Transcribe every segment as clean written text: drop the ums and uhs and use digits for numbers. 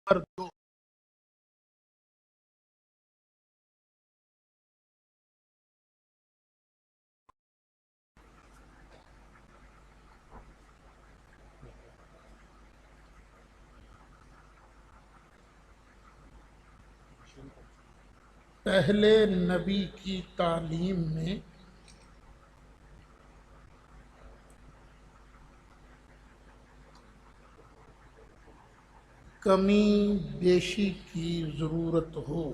Number دو، پہلے نبی کی تعلیم میں کمی بیشی کی ضرورت ہو۔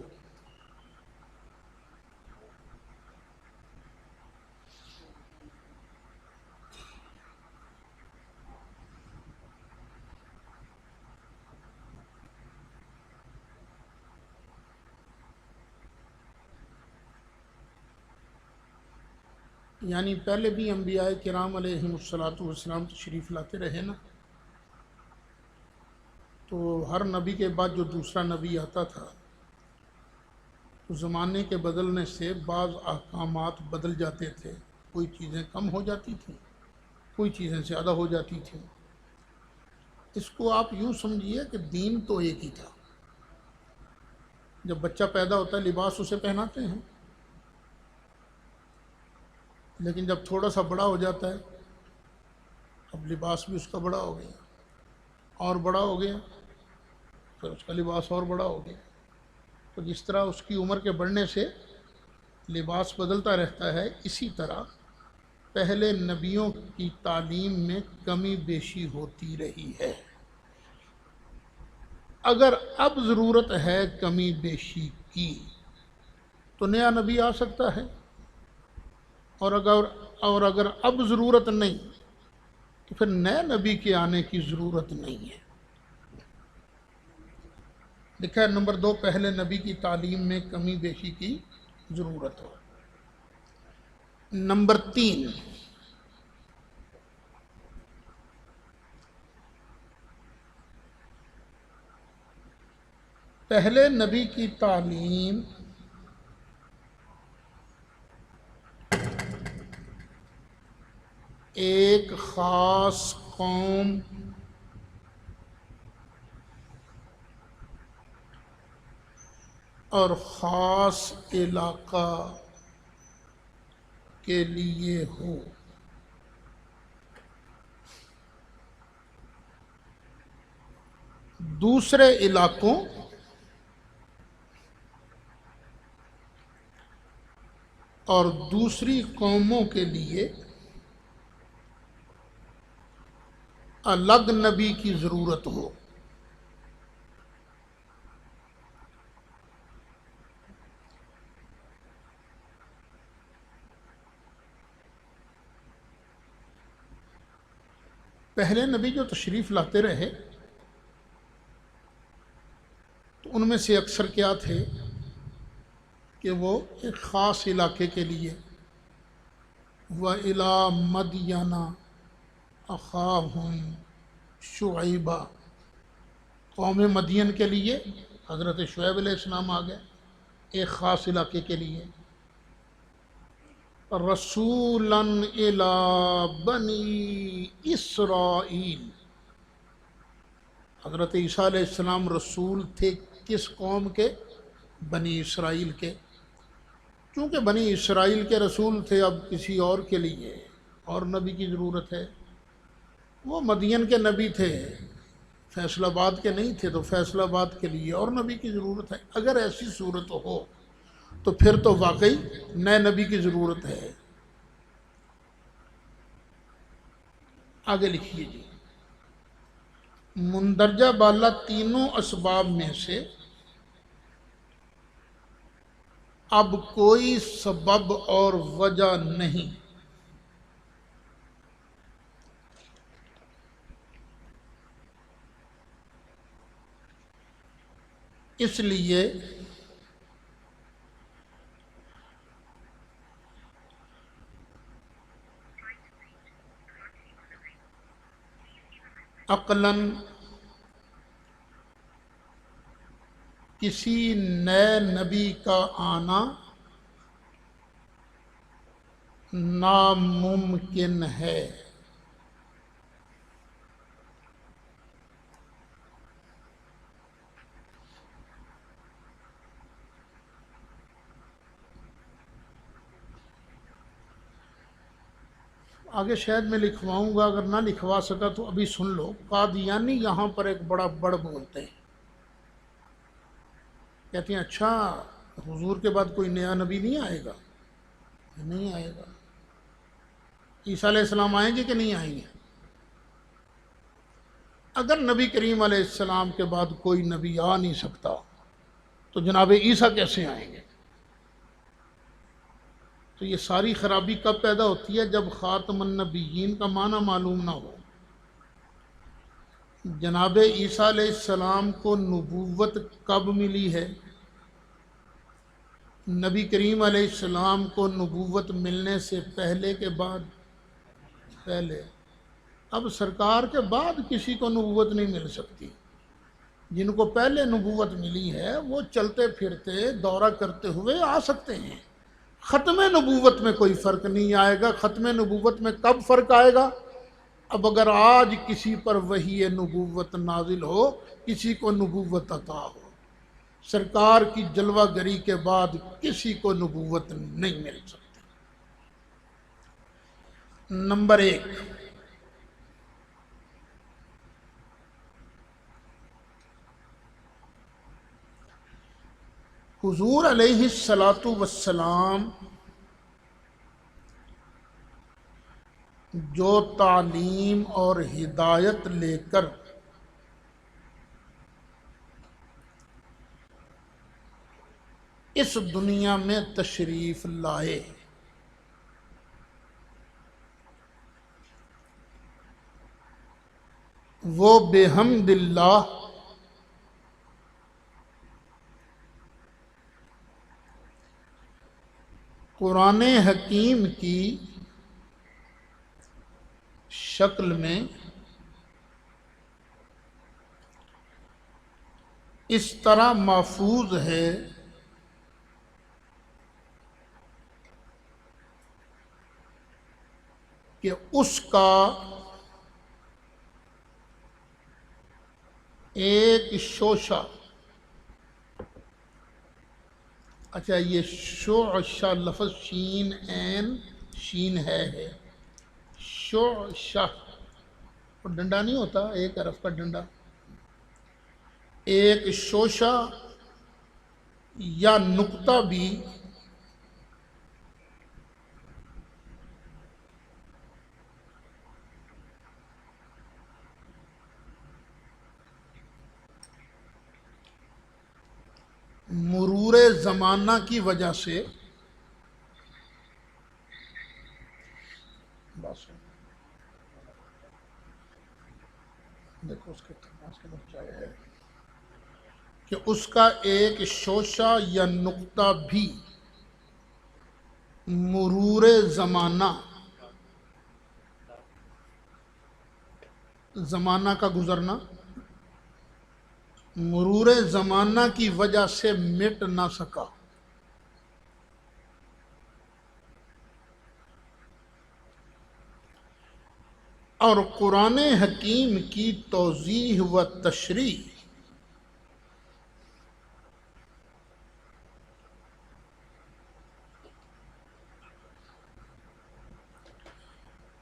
یعنی پہلے بھی انبیاء کرام علیہم الصلاۃ والسلام تشریف لاتے رہے نا، تو ہر نبی کے بعد جو دوسرا نبی آتا تھا تو زمانے کے بدلنے سے بعض احکامات بدل جاتے تھے، کوئی چیزیں کم ہو جاتی تھیں، کوئی چیزیں زیادہ ہو جاتی تھیں۔ اس کو آپ یوں سمجھیے کہ دین تو ایک ہی تھا۔ جب بچہ پیدا ہوتا ہے لباس اسے پہناتے ہیں، لیکن جب تھوڑا سا بڑا ہو جاتا ہے اب لباس بھی اس کا بڑا ہو گیا، اور بڑا ہو گیا پھر اس کا لباس اور بڑا ہو گیا۔ تو جس طرح اس کی عمر کے بڑھنے سے لباس بدلتا رہتا ہے، اسی طرح پہلے نبیوں کی تعلیم میں کمی بیشی ہوتی رہی ہے۔ اگر اب ضرورت ہے کمی بیشی کی تو نیا نبی آ سکتا ہے، اور اگر اب ضرورت نہیں تو پھر نئے نبی کے آنے کی ضرورت نہیں ہے۔ لکھا ہے نمبر دو، پہلے نبی کی تعلیم میں کمی بیشی کی ضرورت ہو۔ نمبر تین، پہلے نبی کی تعلیم ایک خاص قوم اور خاص علاقہ کے لیے ہو۔ دوسرے علاقوں اور دوسری قوموں کے لیے الگ نبی کی ضرورت ہو۔ پہلے نبی جو تشریف لاتے رہے تو ان میں سے اکثر کیا تھے کہ وہ ایک خاص علاقے کے لیے، وَإِلَىٰ مَدْيَنَ أَخَاهُمْ شُعَيْبًا، قوم مدین کے لیے حضرت شعیب علیہ السلام آ گئے ایک خاص علاقے کے لیے۔ رسولاً إِلَىٰ بَنِي إِسْرَائِیل، حضرت عیسیٰ علیہ السلام رسول تھے کس قوم کے؟ بنی اسرائیل کے۔ چونکہ بنی اسرائیل کے رسول تھے، اب کسی اور کے لیے اور نبی کی ضرورت ہے۔ وہ مدین کے نبی تھے، فیصل آباد کے نہیں تھے، تو فیصل آباد کے لیے اور نبی کی ضرورت ہے۔ اگر ایسی صورت ہو تو پھر تو واقعی نئے نبی کی ضرورت ہے۔ آگے لکھیے جی، مندرجہ بالا تینوں اسباب میں سے اب کوئی سبب اور وجہ نہیں اس لیے عقلاً کسی نئے نبی کا آنا ناممکن ہے۔ آگے شاید میں لکھواؤں گا، اگر نہ لکھوا سکا تو ابھی سن لو۔ قادیانی یہاں پر ایک بڑا بڑ بولتے ہیں، کہتے ہیں اچھا حضور کے بعد کوئی نیا نبی نہیں آئے گا؟ نہیں آئے گا۔ عیسیٰ علیہ السلام آئیں گے کہ نہیں آئیں گے؟ اگر نبی کریم علیہ السلام کے بعد کوئی نبی آ نہیں سکتا تو جناب عیسیٰ کیسے آئیں گے؟ تو یہ ساری خرابی کب پیدا ہوتی ہے؟ جب خاتم النبیین کا معنی معلوم نہ ہو۔ جناب عیسیٰ علیہ السلام کو نبوت کب ملی ہے؟ نبی کریم علیہ السلام کو نبوت ملنے سے پہلے کے بعد؟ پہلے۔ اب سرکار کے بعد کسی کو نبوت نہیں مل سکتی۔ جن کو پہلے نبوت ملی ہے وہ چلتے پھرتے دورہ کرتے ہوئے آ سکتے ہیں۔ ختم نبوت میں کوئی فرق نہیں آئے گا۔ ختم نبوت میں کب فرق آئے گا؟ اب اگر آج کسی پر وحی نبوت نازل ہو، کسی کو نبوت عطا ہو، سرکار کی جلوہ گری کے بعد کسی کو نبوت نہیں مل سکتی۔ نمبر ایک، حضور علیہ الصلاۃ والسلام جو تعلیم اور ہدایت لے کر اس دنیا میں تشریف لائے، وہ بحمد اللہ قرآن حکیم کی شکل میں اس طرح محفوظ ہے کہ اس کا ایک شوشہ، اچھا یہ شوشہ لفظ شین عین شین ہے، شوشہ اور ڈنڈا نہیں ہوتا، ایک حرف کا ڈنڈا، ایک شوشہ یا نقطہ بھی مرور زمانہ کی وجہ سے دیکھو اس کے بچائے ہے کہ اس کا ایک شوشہ یا نقطہ بھی مرور زمانہ، زمانہ کا گزرنا، مرور زمانہ کی وجہ سے مٹ نہ سکا۔ اور قرآن حکیم کی توضیح و تشریح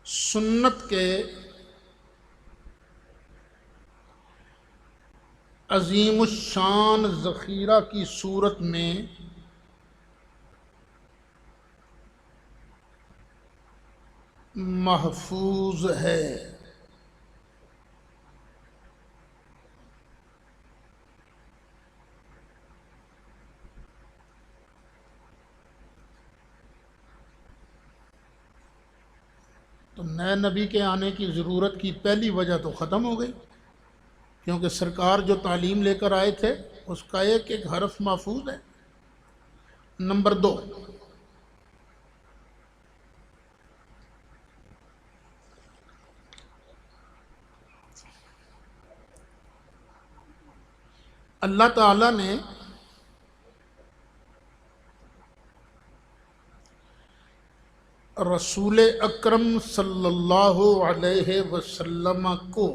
سنت کے عظیم الشان ذخیرہ کی صورت میں محفوظ ہے۔ تو نئے نبی کے آنے کی ضرورت کی پہلی وجہ تو ختم ہو گئی، کیونکہ سرکار جو تعلیم لے کر آئے تھے اس کا ایک ایک حرف محفوظ ہے۔ نمبر دو، اللہ تعالیٰ نے رسول اکرم صلی اللہ علیہ وسلم کو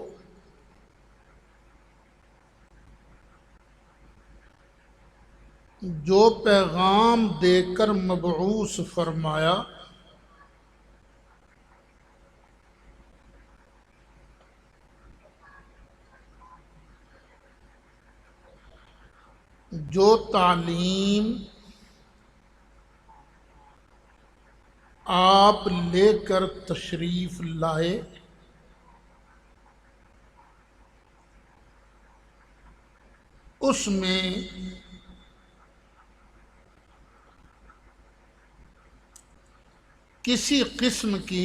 جو پیغام دے کر مبعوث فرمایا جو تعلیم آپ لے کر تشریف لائے اس میں کسی قسم کی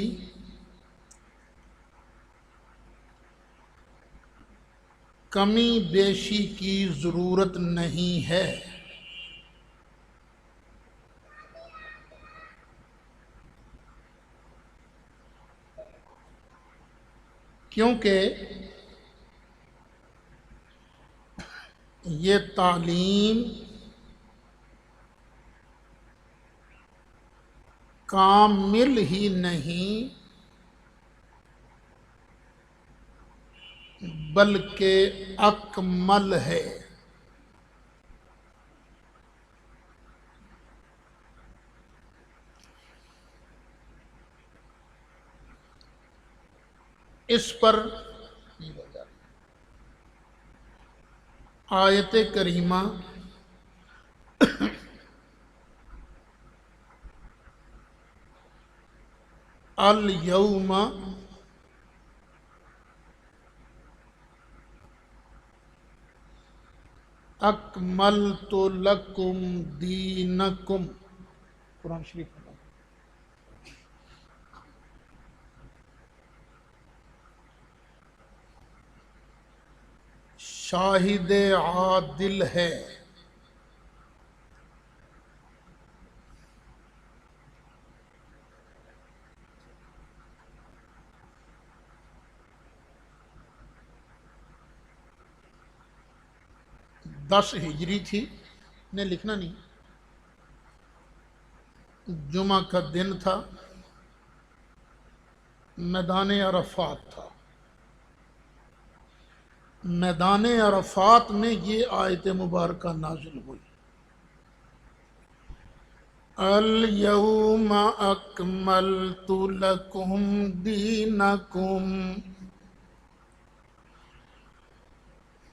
کمی بیشی کی ضرورت نہیں ہے، کیونکہ یہ تعلیم کامل ہی نہیں بلکہ اکمل ہے۔ اس پر آیت کریمہ الیوم اکملت لکم دینکم، قرآن شریف میں شاہد عادل ہے۔ دس ہجری تھی، نے لکھنا نہیں، جمعہ کا دن تھا، میدان عرفات تھا۔ میدان عرفات میں یہ آیت مبارکہ نازل ہوئی، الیوم اکملت لکم دینکم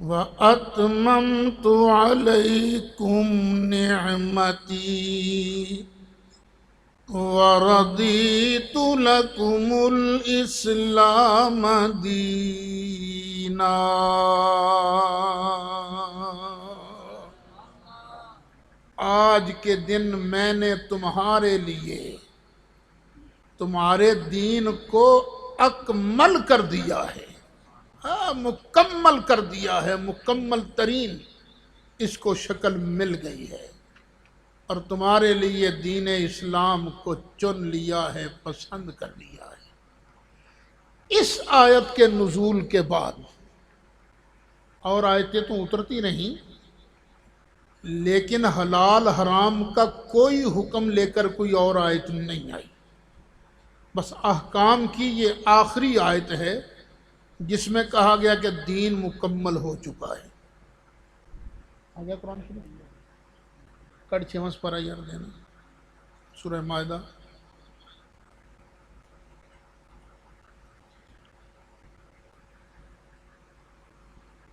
وَأَتْمَمْتُ عَلَيْكُمْ نِعْمَتِي وَرَضِيتُ لَكُمُ الْإِسْلَامَ دِينًا۔ آج کے دن میں نے تمہارے لیے تمہارے دین کو اکمل کر دیا ہے، مکمل کر دیا ہے، مکمل ترین اس کو شکل مل گئی ہے، اور تمہارے لیے دین اسلام کو چن لیا ہے، پسند کر لیا ہے۔ اس آیت کے نزول کے بعد اور آیتیں تو اترتی نہیں، لیکن حلال حرام کا کوئی حکم لے کر کوئی اور آیت نہیں آئی، بس احکام کی یہ آخری آیت ہے جس میں کہا گیا کہ دین مکمل ہو چکا ہے۔ آگیا قرآن شریف کڑ چھوس پر یار دینا، سورہ مائدہ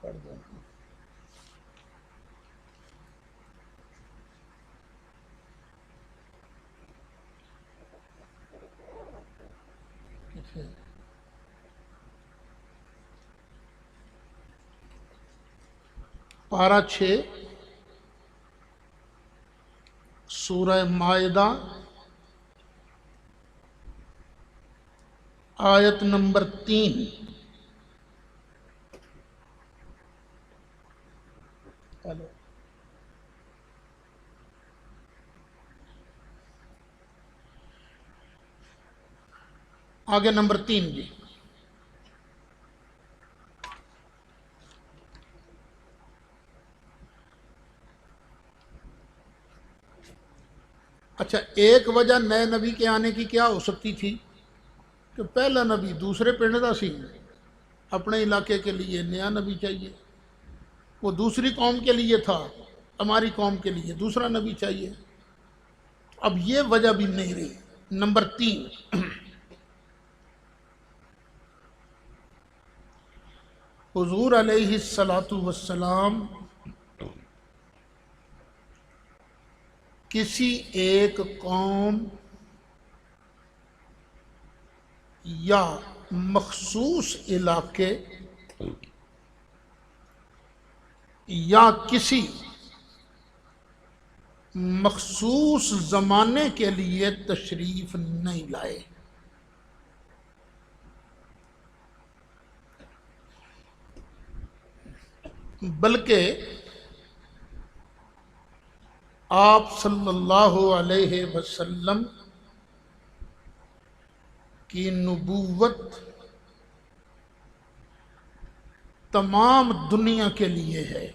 پڑھ دینا۔ پارہ 6 سورہ مائدہ آیت نمبر 3۔ آگے نمبر 3 جی۔ اچھا، ایک وجہ نئے نبی کے آنے کی کیا ہو سکتی تھی کہ پہلا نبی دوسرے پنڈ دا سی، اپنے علاقے کے لیے نیا نبی چاہیے، وہ دوسری قوم کے لیے تھا، ہماری قوم کے لیے دوسرا نبی چاہیے۔ اب یہ وجہ بھی نہیں رہی۔ نمبر 3، حضور علیہ الصلاۃ والسلام کسی ایک قوم یا مخصوص علاقے یا کسی مخصوص زمانے کے لیے تشریف نہیں لائے، بلکہ آپ صلی اللہ علیہ وسلم کی نبوت تمام دنیا کے لیے ہے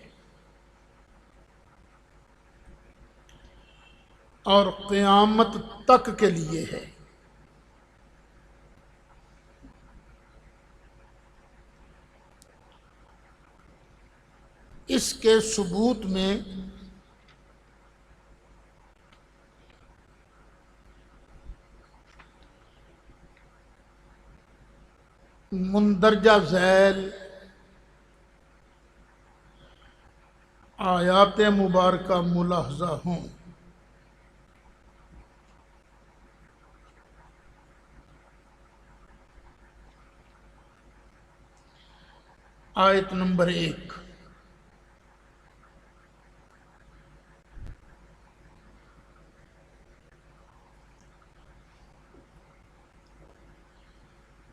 اور قیامت تک کے لیے ہے۔ اس کے ثبوت میں مندرجہ ذیل آیات مبارکہ ملاحظہ ہوں۔ آیت نمبر 1،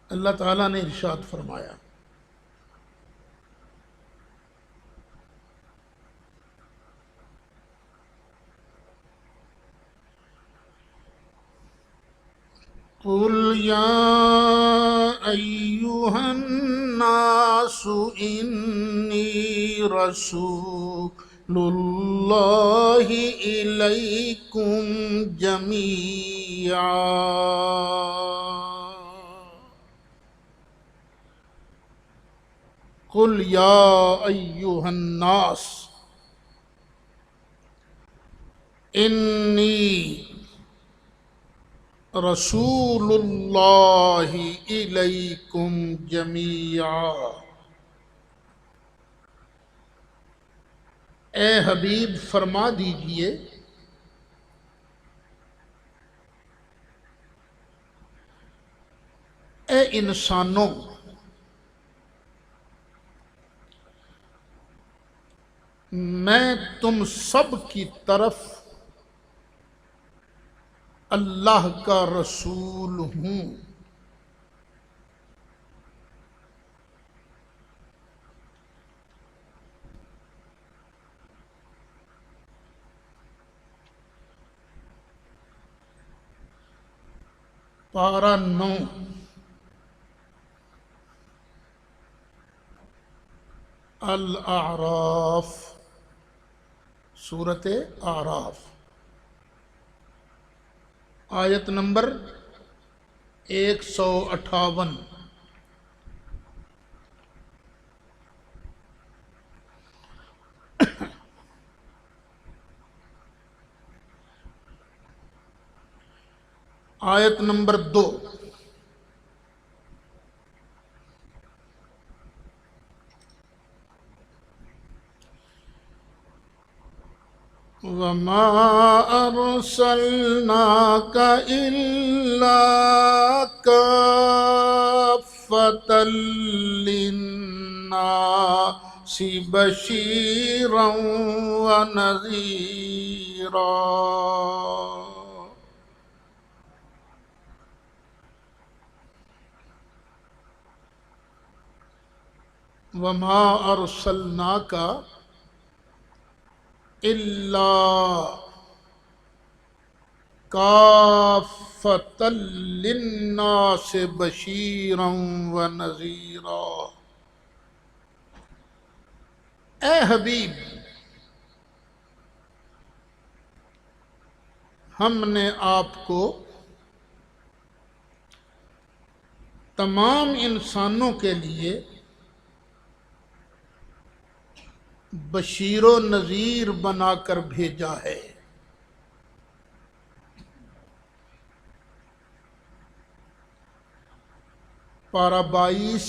اللہ تعالیٰ نے ارشاد فرمایا، قُلْ يَا أَيُّهَا النَّاسُ إِنِّي رَسُولُ اللَّهِ إِلَيْكُمْ جَمِيعًا۔ قُلْ يَا أَيُّهَا النَّاسُ إِنِّي رسول اللہ الیکم جمیعا۔ اے حبیب فرما دیجئے اے انسانوں، میں تم سب کی طرف اللہ کا رسول ہوں۔ پارہ 9، الاعراف، سورۃ اعراف، آیت نمبر 158۔ آیت نمبر 2، وَمَا أَرْسَلْنَاكَ إِلَّا كَافَّةً لِلنَّاسِ بَشِيرًا وَنَذِيرًا۔ وَمَا أَرْسَلْنَاكَ إِلَّا كَافَّةً لِلنَّاسِ بَشِيرًا وَنَذِيرًا۔ اے حبیب، ہم نے آپ کو تمام انسانوں کے لیے بشیر و نذیر بنا کر بھیجا ہے۔ پارہ 22،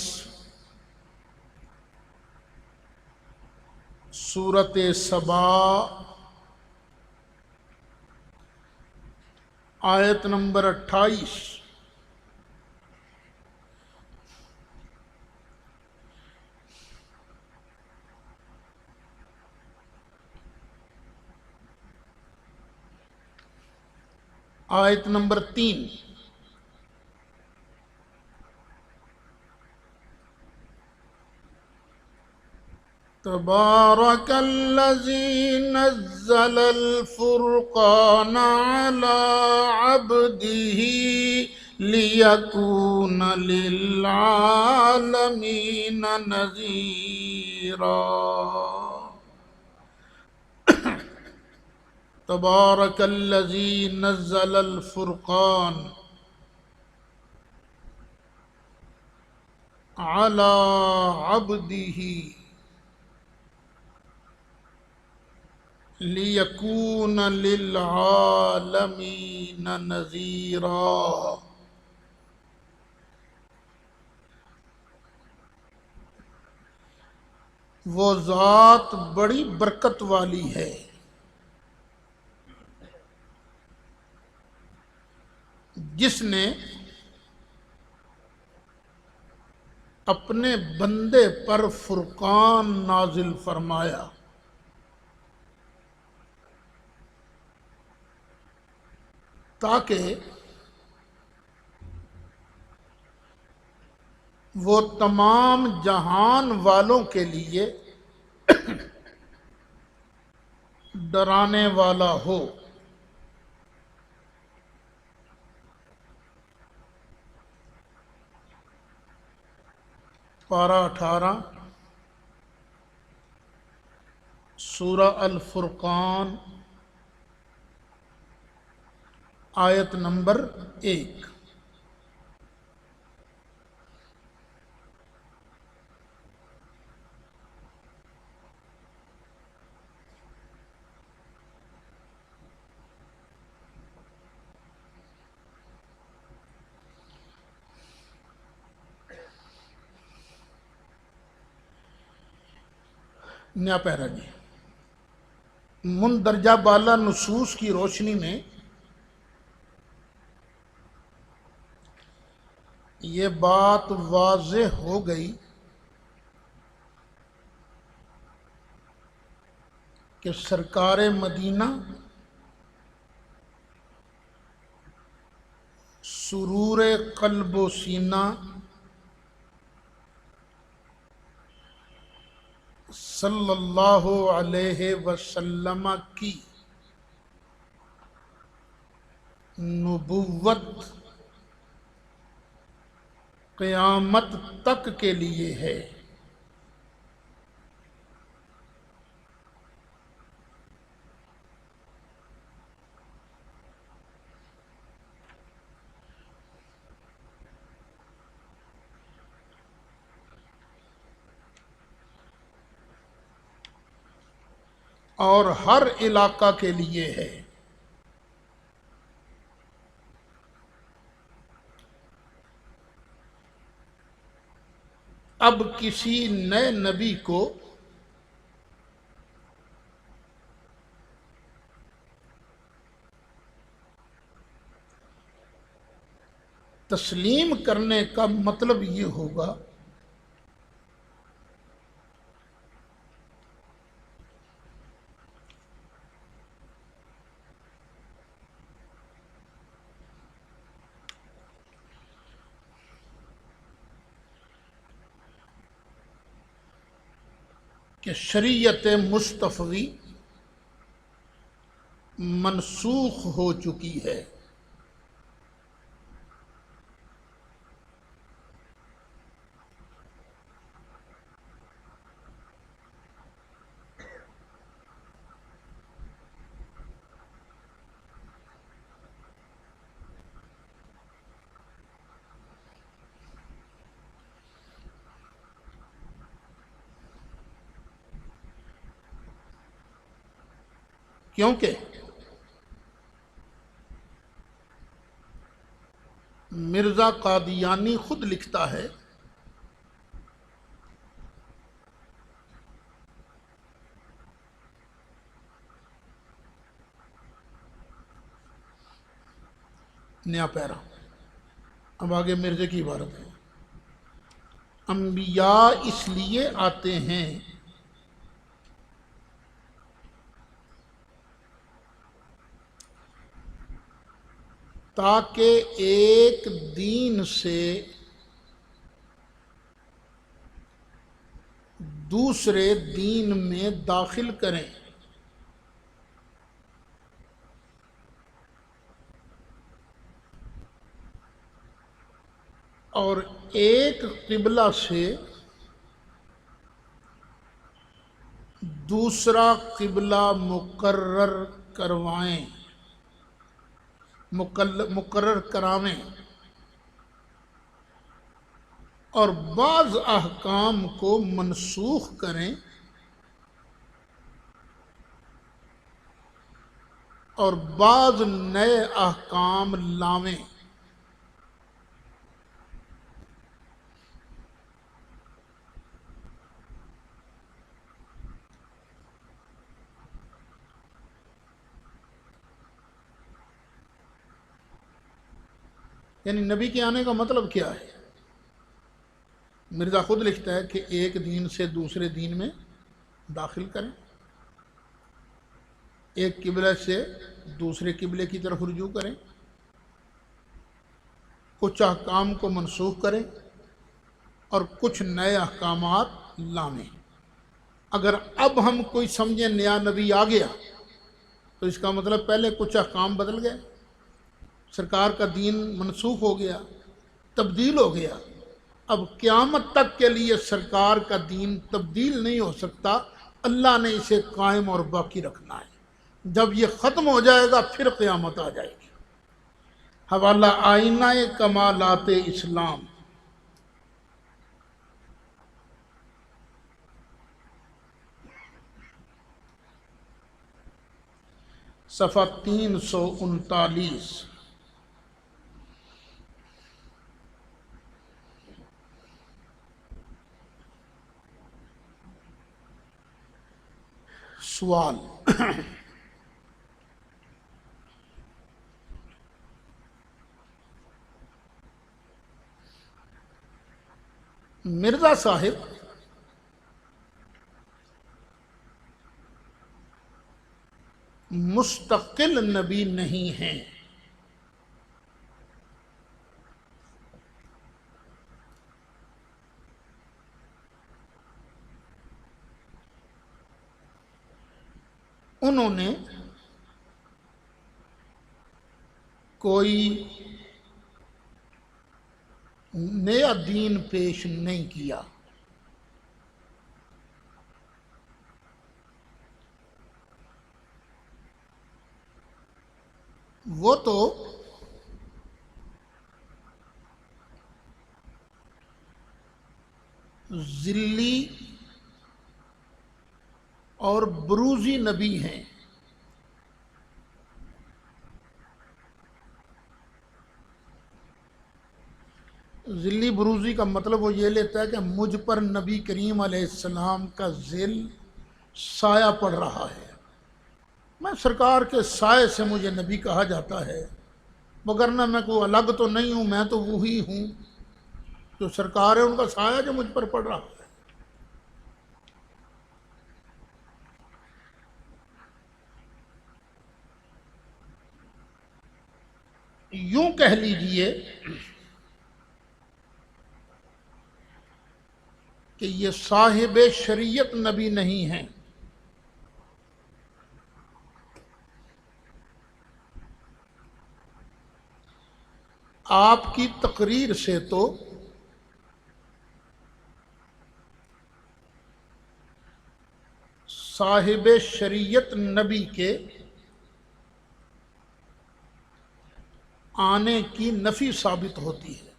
سورۃ سبا، آیت نمبر 28، آیت نمبر 3، تبارک الذی نزل الفرقان علی عبده لیکون للعالمین نذیرا۔ تبارک الذی نزل الفرقان علی عبده لیکون للعالمین نذیرا۔ وہ ذات بڑی برکت والی ہے جس نے اپنے بندے پر فرقان نازل فرمایا تاکہ وہ تمام جہان والوں کے لیے ڈرانے والا ہو۔ پارہ 18، سورہ الفرقان، آیت نمبر 1۔ نیا پیرا جی، مندرجہ بالا نصوص کی روشنی میں یہ بات واضح ہو گئی کہ سرکار مدینہ سرور قلب و سینہ صلی اللہ علیہ وسلم کی نبوت قیامت تک کے لیے ہے۔ اور ہر علاقہ کے لیے ہے۔ اب کسی نئے نبی کو تسلیم کرنے کا مطلب یہ ہوگا کہ شریعت مصطفی منسوخ ہو چکی ہے۔ کیونکہ مرزا قادیانی خود لکھتا ہے نیا پیرا۔ اب آگے مرزے کی عبارت ہے، انبیاء اس لیے آتے ہیں تاکہ ایک دین سے دوسرے دین میں داخل کریں اور ایک قبلہ سے دوسرا قبلہ مقرر کروائیں، مقرر کراویں، اور بعض احکام کو منسوخ کریں اور بعض نئے احکام لاویں۔ یعنی نبی کے آنے کا مطلب کیا ہے؟ مرزا خود لکھتا ہے کہ ایک دین سے دوسرے دین میں داخل کریں، ایک قبلے سے دوسرے قبلے کی طرف رجوع کریں، کچھ احکام کو منسوخ کریں اور کچھ نئے احکامات لائیں۔ اگر اب ہم کوئی سمجھیں نیا نبی آ گیا تو اس کا مطلب پہلے کچھ احکام بدل گئے، سرکار کا دین منسوخ ہو گیا، تبدیل ہو گیا۔ اب قیامت تک کے لیے سرکار کا دین تبدیل نہیں ہو سکتا، اللہ نے اسے قائم اور باقی رکھنا ہے۔ جب یہ ختم ہو جائے گا پھر قیامت آ جائے گی۔ حوالہ آئینہ کمالات اسلام، صفحہ 339۔ سوال، مرزا صاحب مستقل نبی نہیں ہیں، انہوں نے کوئی نیا دین پیش نہیں کیا۔ وہ تو ذلی اور بروزی نبی ہیں۔ ذلی بروزی کا مطلب وہ یہ لیتا ہے کہ مجھ پر نبی کریم علیہ السلام کا ذل سایہ پڑ رہا ہے، میں سرکار کے سائے سے مجھے نبی کہا جاتا ہے، وگرنہ میں کوئی الگ تو نہیں ہوں، میں تو وہی ہوں جو سرکار ہے، ان کا سایہ جو مجھ پر پڑ رہا ہے۔ یوں کہہ لیجئے کہ یہ صاحب شریعت نبی نہیں ہیں، آپ کی تقریر سے تو صاحب شریعت نبی کے آنے کی نفی ثابت ہوتی ہے۔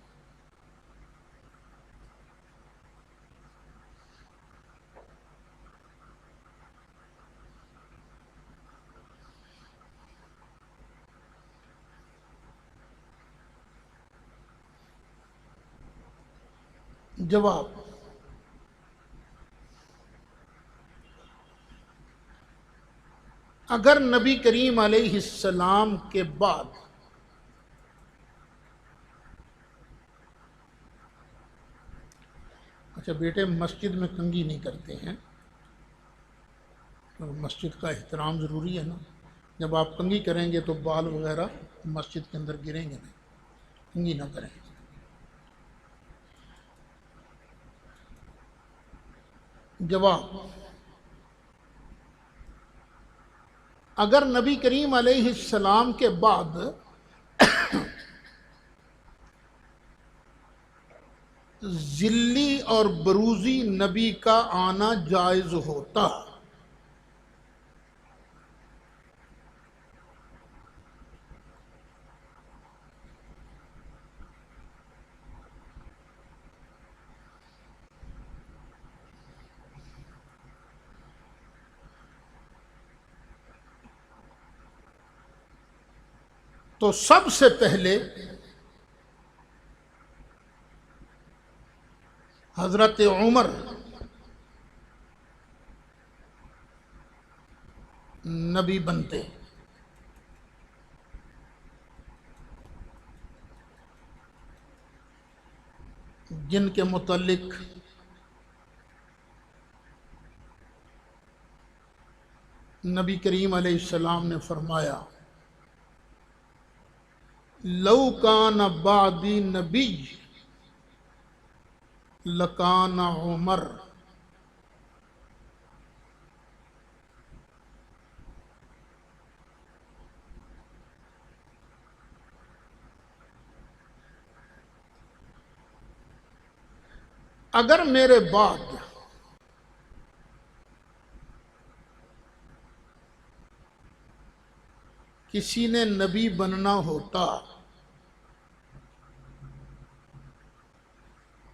جواب، اگر نبی کریم علیہ السلام کے بعد اچھا بیٹے، مسجد میں کنگھی نہیں کرتے ہیں، مسجد کا احترام ضروری ہے نا. جب آپ کنگھی کریں گے تو بال وغیرہ مسجد کے اندر گریں گے نہیں، کنگھی نہ کریں. جواب: اگر نبی کریم علیہ السلام کے بعد ذلی اور بروزی نبی کا آنا جائز ہوتا تو سب سے پہلے حضرت عمر نبی بنتے، جن کے متعلق نبی کریم علیہ السلام نے فرمایا: لو کان بعدی نبی لکان عمر. اگر میرے بعد کسی نے نبی بننا ہوتا،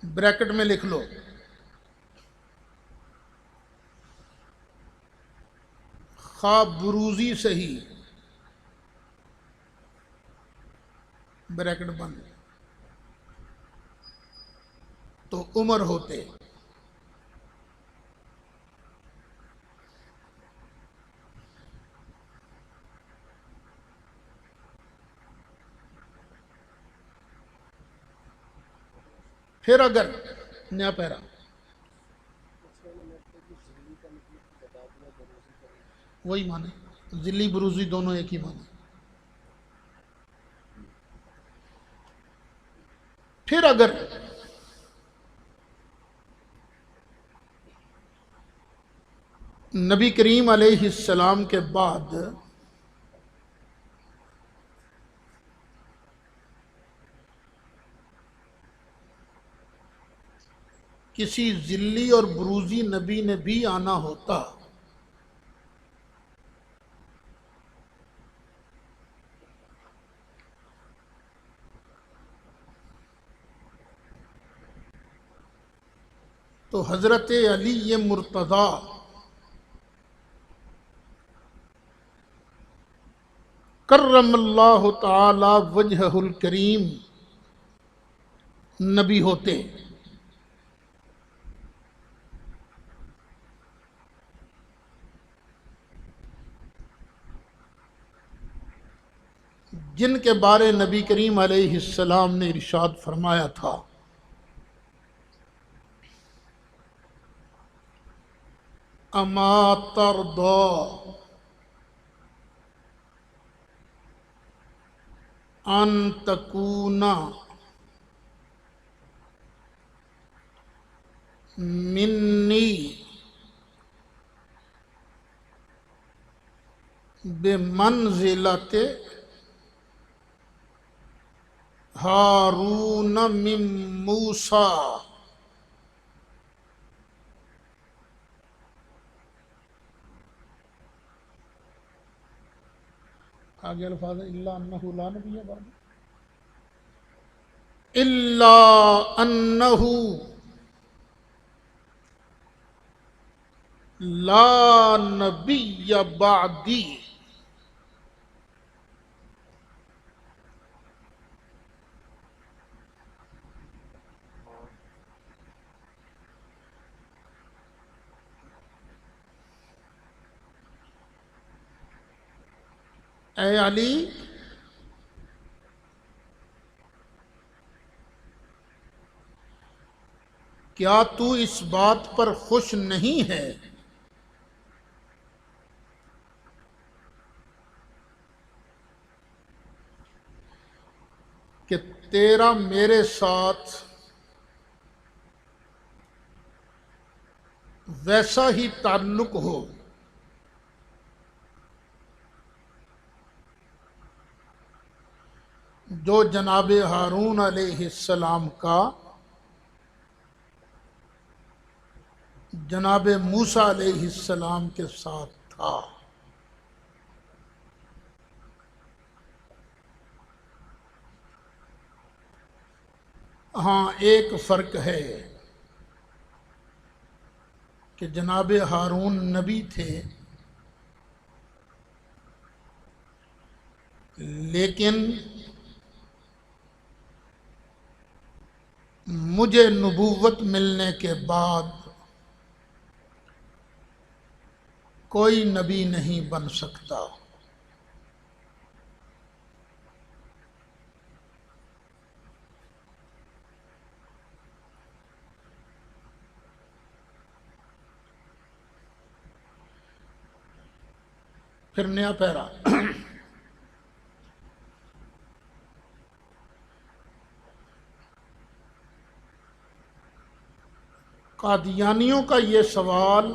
بریکٹ میں لکھ لو، خواہ بروزی صحیح، بریکٹ بند، تو عمر ہوتے. پھر اگر نیا پیرا، وہی مانے، ذلی بروزی دونوں ایک ہی مانے. پھر اگر نبی کریم علیہ السلام کے بعد کسی ذلی اور بروزی نبی نے بھی آنا ہوتا، تو حضرت علی مرتضی کرم اللہ تعالی وجہہ الکریم نبی ہوتے. جن کے بارے نبی کریم علیہ السلام نے ارشاد فرمایا تھا: اما ترضی ان تکون منی بمنزلت ہارون من موسیٰ. آگے الفاظ ہے الا انہ لا نبی بعد، الا انہ لا نبی بعدی. اے علی، کیا تو اس بات پر خوش نہیں ہے کہ تیرا میرے ساتھ ویسا ہی تعلق ہو جو جناب ہارون علیہ السلام کا جناب موسیٰ علیہ السلام کے ساتھ تھا؟ ہاں، ایک فرق ہے کہ جناب ہارون نبی تھے، لیکن مجھے نبوت ملنے کے بعد کوئی نبی نہیں بن سکتا۔ پھر نیا پیرا، قادیانیوں کا یہ سوال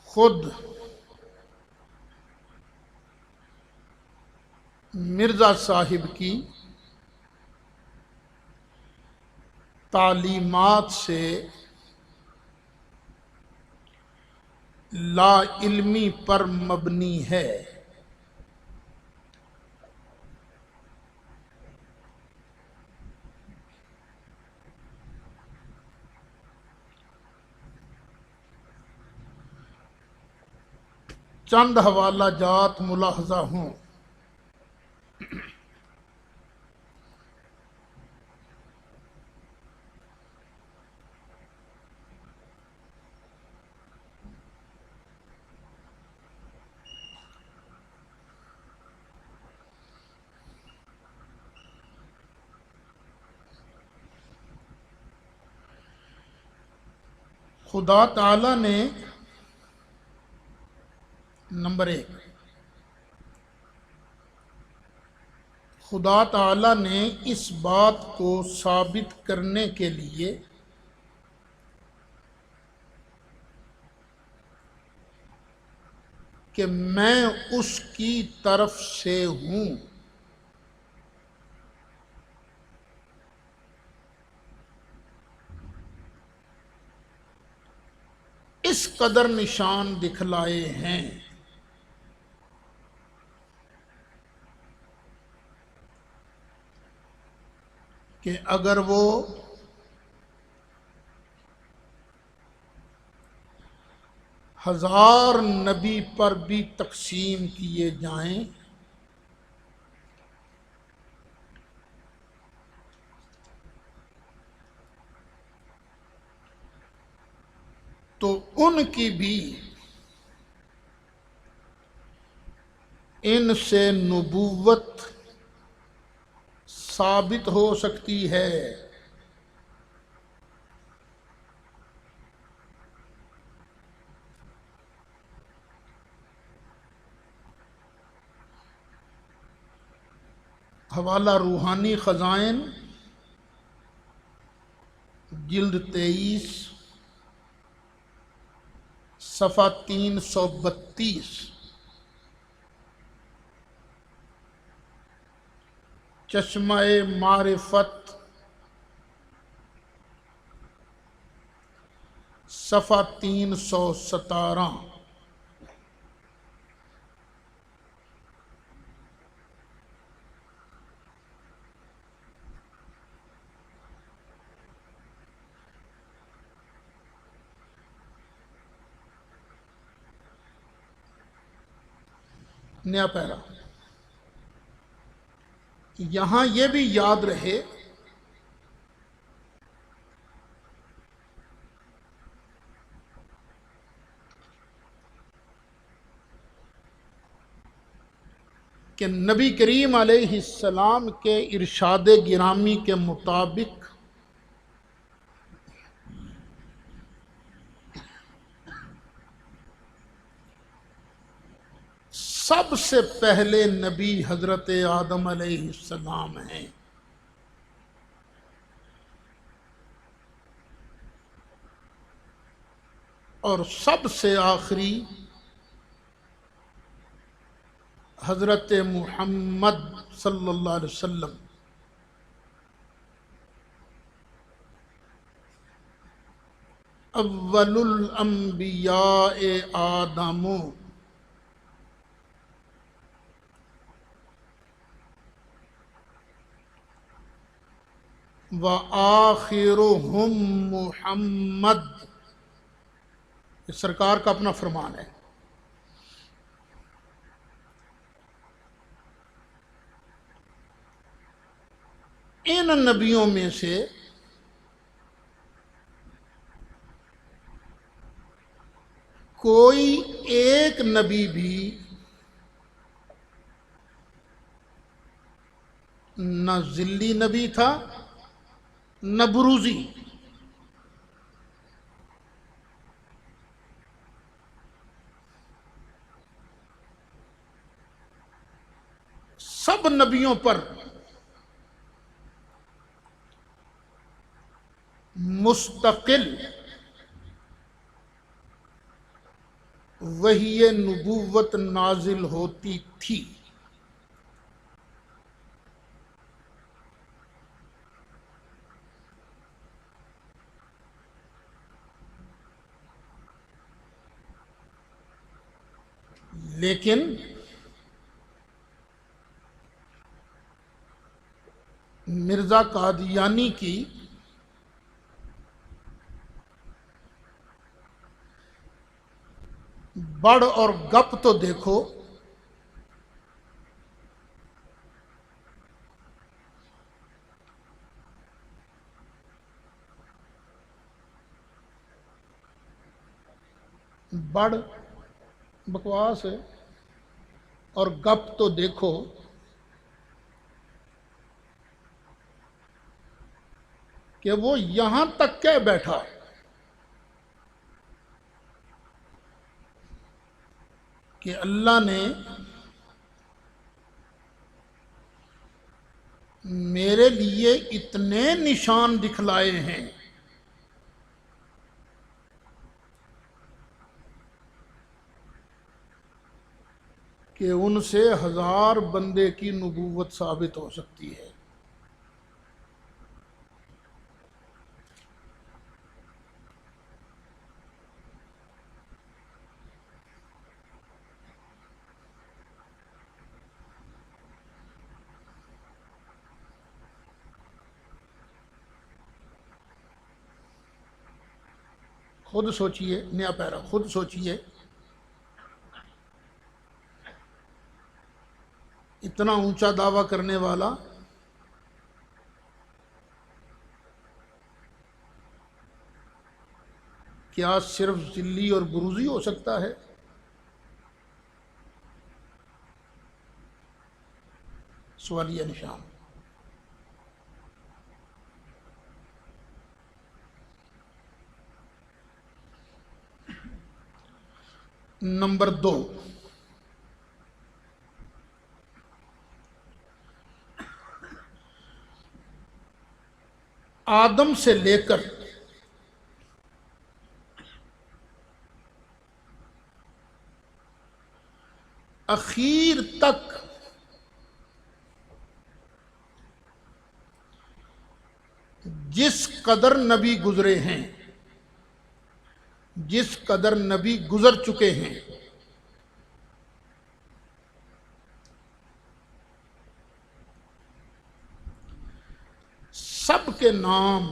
خود مرزا صاحب کی تعلیمات سے لا علمی پر مبنی ہے۔ چند حوالہ جات ملاحظہ ہوں۔ خدا تعالی نے نمبر ایک، خدا تعالی نے اس بات کو ثابت کرنے کے لیے کہ میں اس کی طرف سے ہوں، اس قدر نشان دکھلائے ہیں کہ اگر وہ ہزار نبی پر بھی تقسیم کیے جائیں تو ان کی بھی ان سے نبوت ثابت ہو سکتی ہے۔ حوالہ روحانی خزائن، جلد 23، صفحہ 332، چشمہ معرفت، صفحہ 317۔ نیا پیرا، یہاں یہ بھی یاد رہے کہ نبی کریم علیہ السلام کے ارشاد گرامی کے مطابق سب سے پہلے نبی حضرت آدم علیہ السلام ہیں، اور سب سے آخری حضرت محمد صلی اللہ علیہ وسلم۔ اول الانبیاء آدم وآخرهم محمد، یہ سرکار کا اپنا فرمان ہے۔ ان نبیوں میں سے کوئی ایک نبی بھی نہ ذلی نبی تھا نہ بروزی، سب نبیوں پر مستقل وحی نبوت نازل ہوتی تھی۔ لیکن مرزا قادیانی کی بڑھ اور گپ تو دیکھو، بڑھ بکواس ہے، اور گپ تو دیکھو کہ وہ یہاں تک کہہ بیٹھا کہ اللہ نے میرے لیے اتنے نشان دکھلائے ہیں کہ ان سے 1000 بندے کی نبوت ثابت ہو سکتی ہے۔ خود سوچئے، نیا پیرا، خود سوچئے اتنا اونچا دعویٰ کرنے والا کیا صرف ذلی اور بروزی ہو سکتا ہے؟ سوالیہ نشان۔ نمبر 2، آدم سے لے کر اخیر تک جس قدر نبی گزرے ہیں، جس قدر نبی گزر چکے ہیں، سب کے نام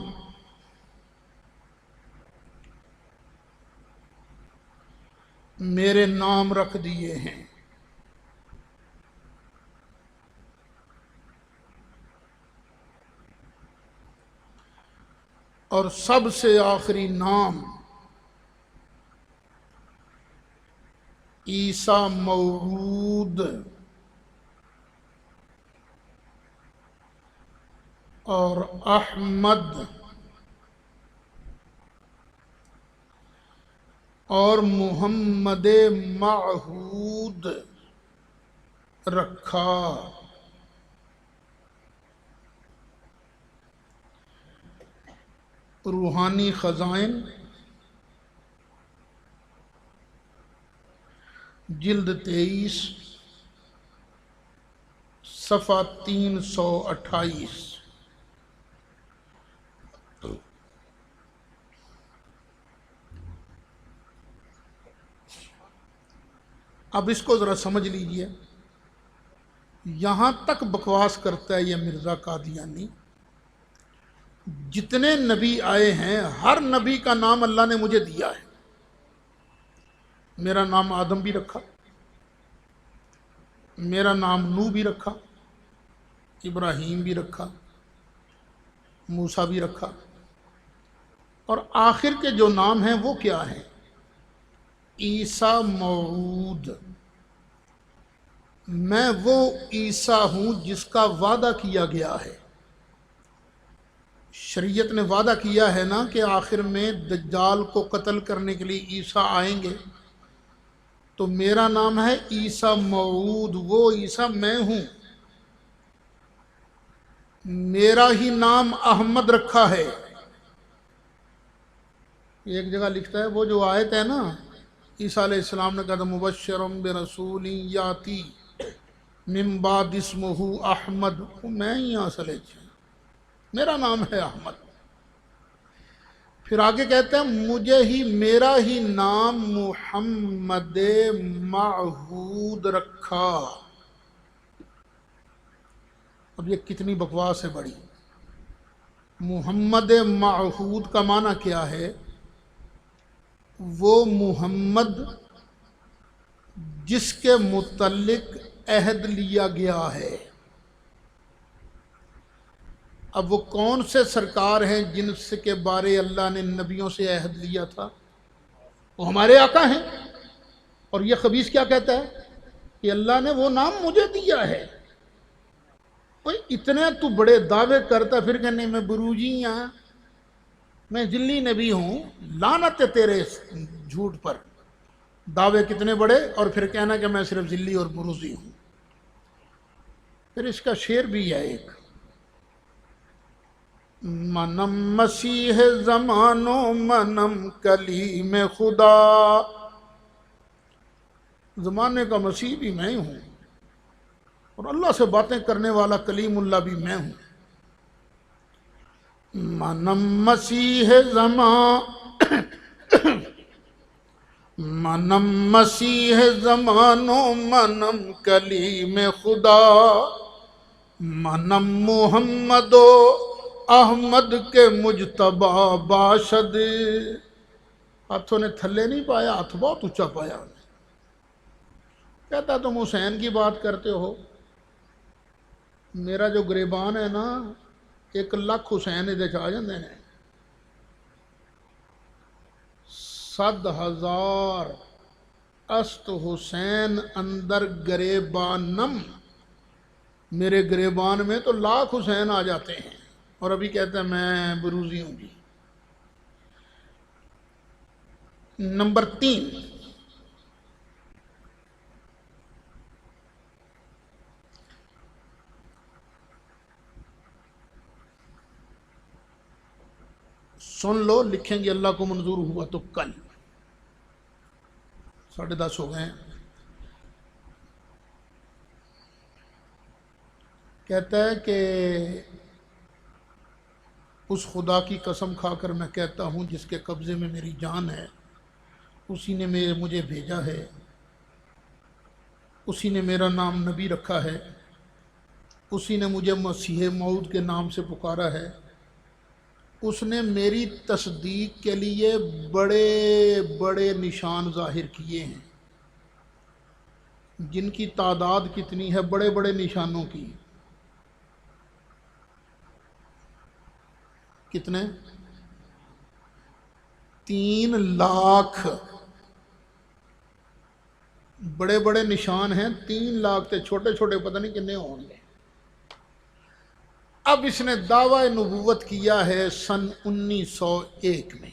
میرے نام رکھ دیے ہیں، اور سب سے آخری نام عیسیٰ موعود اور احمد اور محمد معہود رکھا۔ روحانی خزائن جلد 23 صفحہ 328۔ اب اس کو ذرا سمجھ لیجئے، یہاں تک بکواس کرتا ہے یہ مرزا قادیانی، جتنے نبی آئے ہیں ہر نبی کا نام اللہ نے مجھے دیا ہے۔ میرا نام آدم بھی رکھا، میرا نام نوح بھی رکھا، ابراہیم بھی رکھا، موسیٰ بھی رکھا، اور آخر کے جو نام ہیں وہ کیا ہیں؟ عیسیٰ موعود۔ میں وہ عیسیٰ ہوں جس کا وعدہ کیا گیا ہے۔ شریعت نے وعدہ کیا ہے نا کہ آخر میں دجال کو قتل کرنے کے لیے عیسیٰ آئیں گے، تو میرا نام ہے عیسیٰ موعود، وہ عیسیٰ میں ہوں۔ میرا ہی نام احمد رکھا ہے۔ ایک جگہ لکھتا ہے وہ جو آیت ہے نا، عیسیٰ علیہ السلام نے کہا تھا مبشرم برسول یاتی من بعد اسمہ احمد، میں ہی اصل ہے، میرا نام ہے احمد۔ پھر آگے کہتے ہیں مجھے ہی میرا ہی نام محمد معہود رکھا۔ اب یہ کتنی بکواس ہے بڑی۔ محمد معہود کا معنی کیا ہے؟ وہ محمد جس کے متعلق عہد لیا گیا ہے۔ اب وہ کون سے سرکار ہیں جن سے کے بارے اللہ نے نبیوں سے عہد لیا تھا؟ وہ ہمارے آقا ہیں۔ اور یہ خبیث کیا کہتا ہے کہ اللہ نے وہ نام مجھے دیا ہے۔ اوہ اتنے تو بڑے دعوے کرتا پھر کہنے میں بروجی ہاں، میں ذلی نبی ہوں۔ لعنت ہے تیرے جھوٹ پر، دعوے کتنے بڑے، اور پھر کہنا کہ میں صرف ذلی اور بروزی ہوں۔ پھر اس کا شعر بھی ہے ایک، منم مسیح زمانو منم کلیم خدا، زمانے کا مسیح بھی میں ہوں اور اللہ سے باتیں کرنے والا کلیم اللہ بھی میں ہوں۔ منم مسیح منم مسیح زمانو منم کلیم خدا، منم محمد و احمد کے مجتبی باشد۔ ہاتھوں نے تھلے نہیں پایا، ہاتھ بہت اونچا پایا۔ کہتا تم حسین کی بات کرتے ہو، میرا جو گریبان ہے نا 1,00,000 حسین ادھے آ جاندے نے، 100,000 است حسین اندر گریبانم، میرے گریبان میں تو 1,00,000 حسین آ جاتے ہیں، اور ابھی کہتا ہے میں بروزی ہوں جی۔ نمبر 3، سن لو، لکھیں گے اللہ کو منظور ہوا تو کل 10:30 ہو گئے ہیں۔ کہتا ہے کہ اس خدا کی قسم کھا کر میں کہتا ہوں جس کے قبضے میں میری جان ہے، اسی نے مجھے بھیجا ہے، اسی نے میرا نام نبی رکھا ہے، اسی نے مجھے مسیح موعود کے نام سے پکارا ہے، اس نے میری تصدیق کے لیے بڑے بڑے نشان ظاہر کیے ہیں، جن کی تعداد کتنی ہے بڑے بڑے نشانوں کی؟ کتنے؟ 3,00,000 بڑے بڑے نشان ہیں۔ 3,00,000 تے چھوٹے چھوٹے پتہ نہیں کتنے ہوں گے۔ اب اس نے دعوی نبوت کیا ہے سن 1901 میں،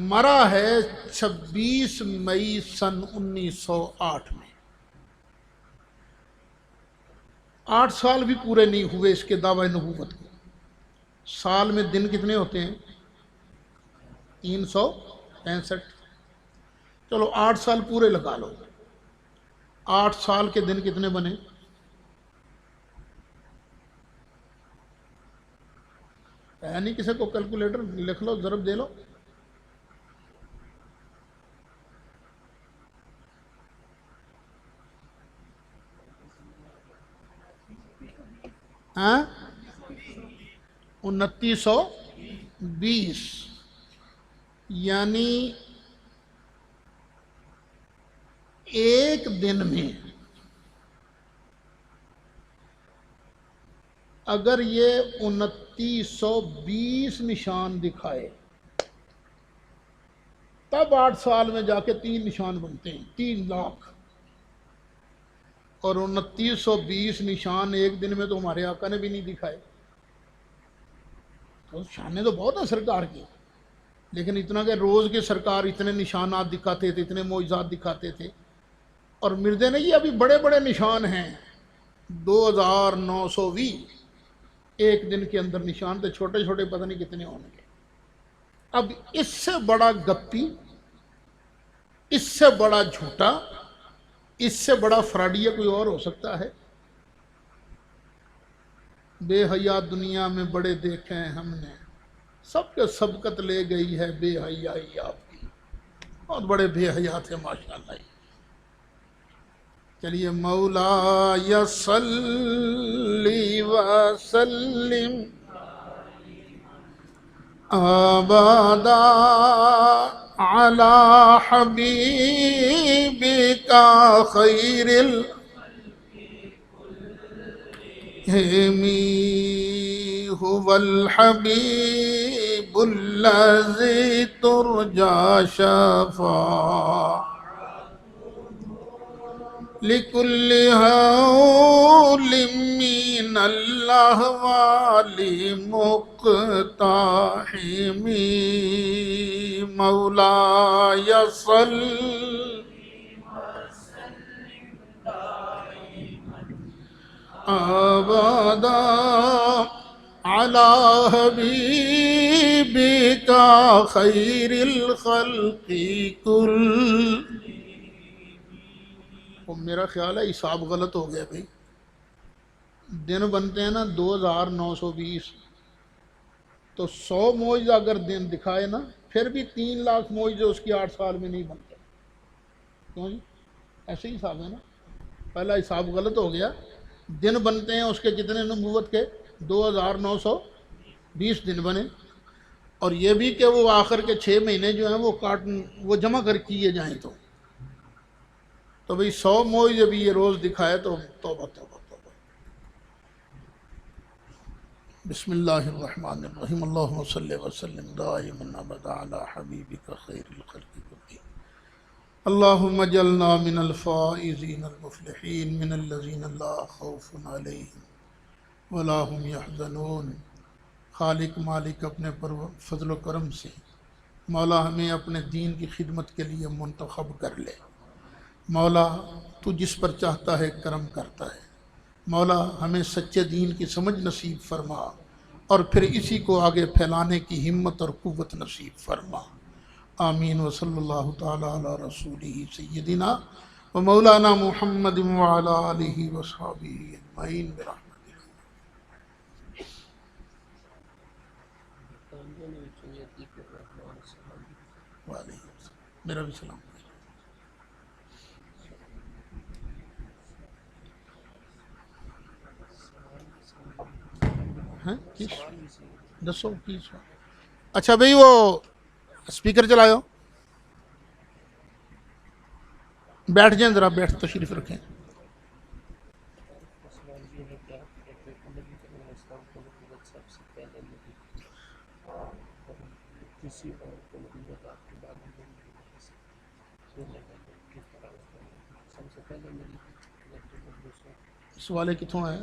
مرا ہے 26 مئی سن 1908 میں۔ 8 سال بھی پورے نہیں ہوئے اس کے دعوی نبوت کو۔ سال میں دن کتنے ہوتے ہیں؟ 365۔ چلو 8 سال پورے لگا لو، 8 سال کے دن کتنے بنے؟ ہے نہیں کسی کو کیلکولیٹر؟ لکھ لو، ضرب دے لو۔ ہاں، 2920، یعنی ایک دن میں اگر یہ 2920 نشان دکھائے تب 8 سال میں جا کے 3 نشان بنتے ہیں، 3 لاکھ۔ اور 2920 نشان ایک دن میں تو ہمارے آقا نے بھی نہیں دکھائے۔ تو شانیں تو بہت ہیں سرکار کی، لیکن اتنا کہ روز کے سرکار اتنے نشانات دکھاتے تھے، اتنے معجزات دکھاتے تھے۔ اور مردے نہیں، ابھی بڑے بڑے نشان ہیں، 2920 ایک دن کے اندر نشان تھے، چھوٹے چھوٹے پتہ نہیں کتنے ہوں گے۔ اب اس سے بڑا گپی، اس سے بڑا جھوٹا، اس سے بڑا فراڈیا کوئی اور ہو سکتا ہے؟ بے حیا دنیا میں بڑے دیکھے ہیں ہم نے، سب کے سبقت لے گئی ہے بے حیائی آپ کی۔ بہت بڑے بے حیا تھے ماشاءاللہ۔ چلیے، مولا یصلی وسلم ابدا علی حبیبک خیر الہمی هو الحبیب الذی ترجى شفاعته لكل هول من الأهوال مقتحم مولاي صل أبدا على حبيبك خير الخلق كل۔ میرا خیال ہے حساب غلط ہو گیا بھائی، دن بنتے ہیں نا 2920، تو 100 معجزہ اگر دن دکھائے نا پھر بھی 3 لاکھ معجزے اس کی 8 سال میں نہیں بنتے۔ کیوں جی؟ ایسے ہی حساب ہے نا، پہلا حساب غلط ہو گیا۔ دن بنتے ہیں اس کے کتنے نبوت کے؟ 2920 دن بنے، اور یہ بھی کہ وہ آخر کے 6 مہینے جو ہیں وہ جمع کر کیے جائیں تو بھئی 100 معجزے بھی یہ روز دکھائے تو توبہ توبہ توبہ۔ بسم اللہ الرحمن الرحیم، اللہم صلی وسلم دائما ابدا علی حبیبک خیر الخلق کلہم، اللہم اجعلنا من الفائزین المفلحین من الذین لا خوف علیہم ولا هم یحزنون۔ خالق مالک اپنے فضل و کرم سے مولا ہمیں اپنے دین کی خدمت کے لیے منتخب کر لے۔ مولا تو جس پر چاہتا ہے کرم کرتا ہے، مولا ہمیں سچے دین کی سمجھ نصیب فرما، اور پھر اسی کو آگے پھیلانے کی ہمت اور قوت نصیب فرما۔ آمین، وصلی اللہ تعالی علی رسولہ سیدنا و مولانا محمد وعلی آلہ وصحبہ اجمعین برحمتہ۔ وعلیکم السلام، میرا بھی سلام۔ دسو کی سوال؟ اچھا بھئی وہ اسپیکر چلایو، بیٹھ جائیں ذرا، بیٹھ تشریف رکھیں۔ سوالے کتوں ہے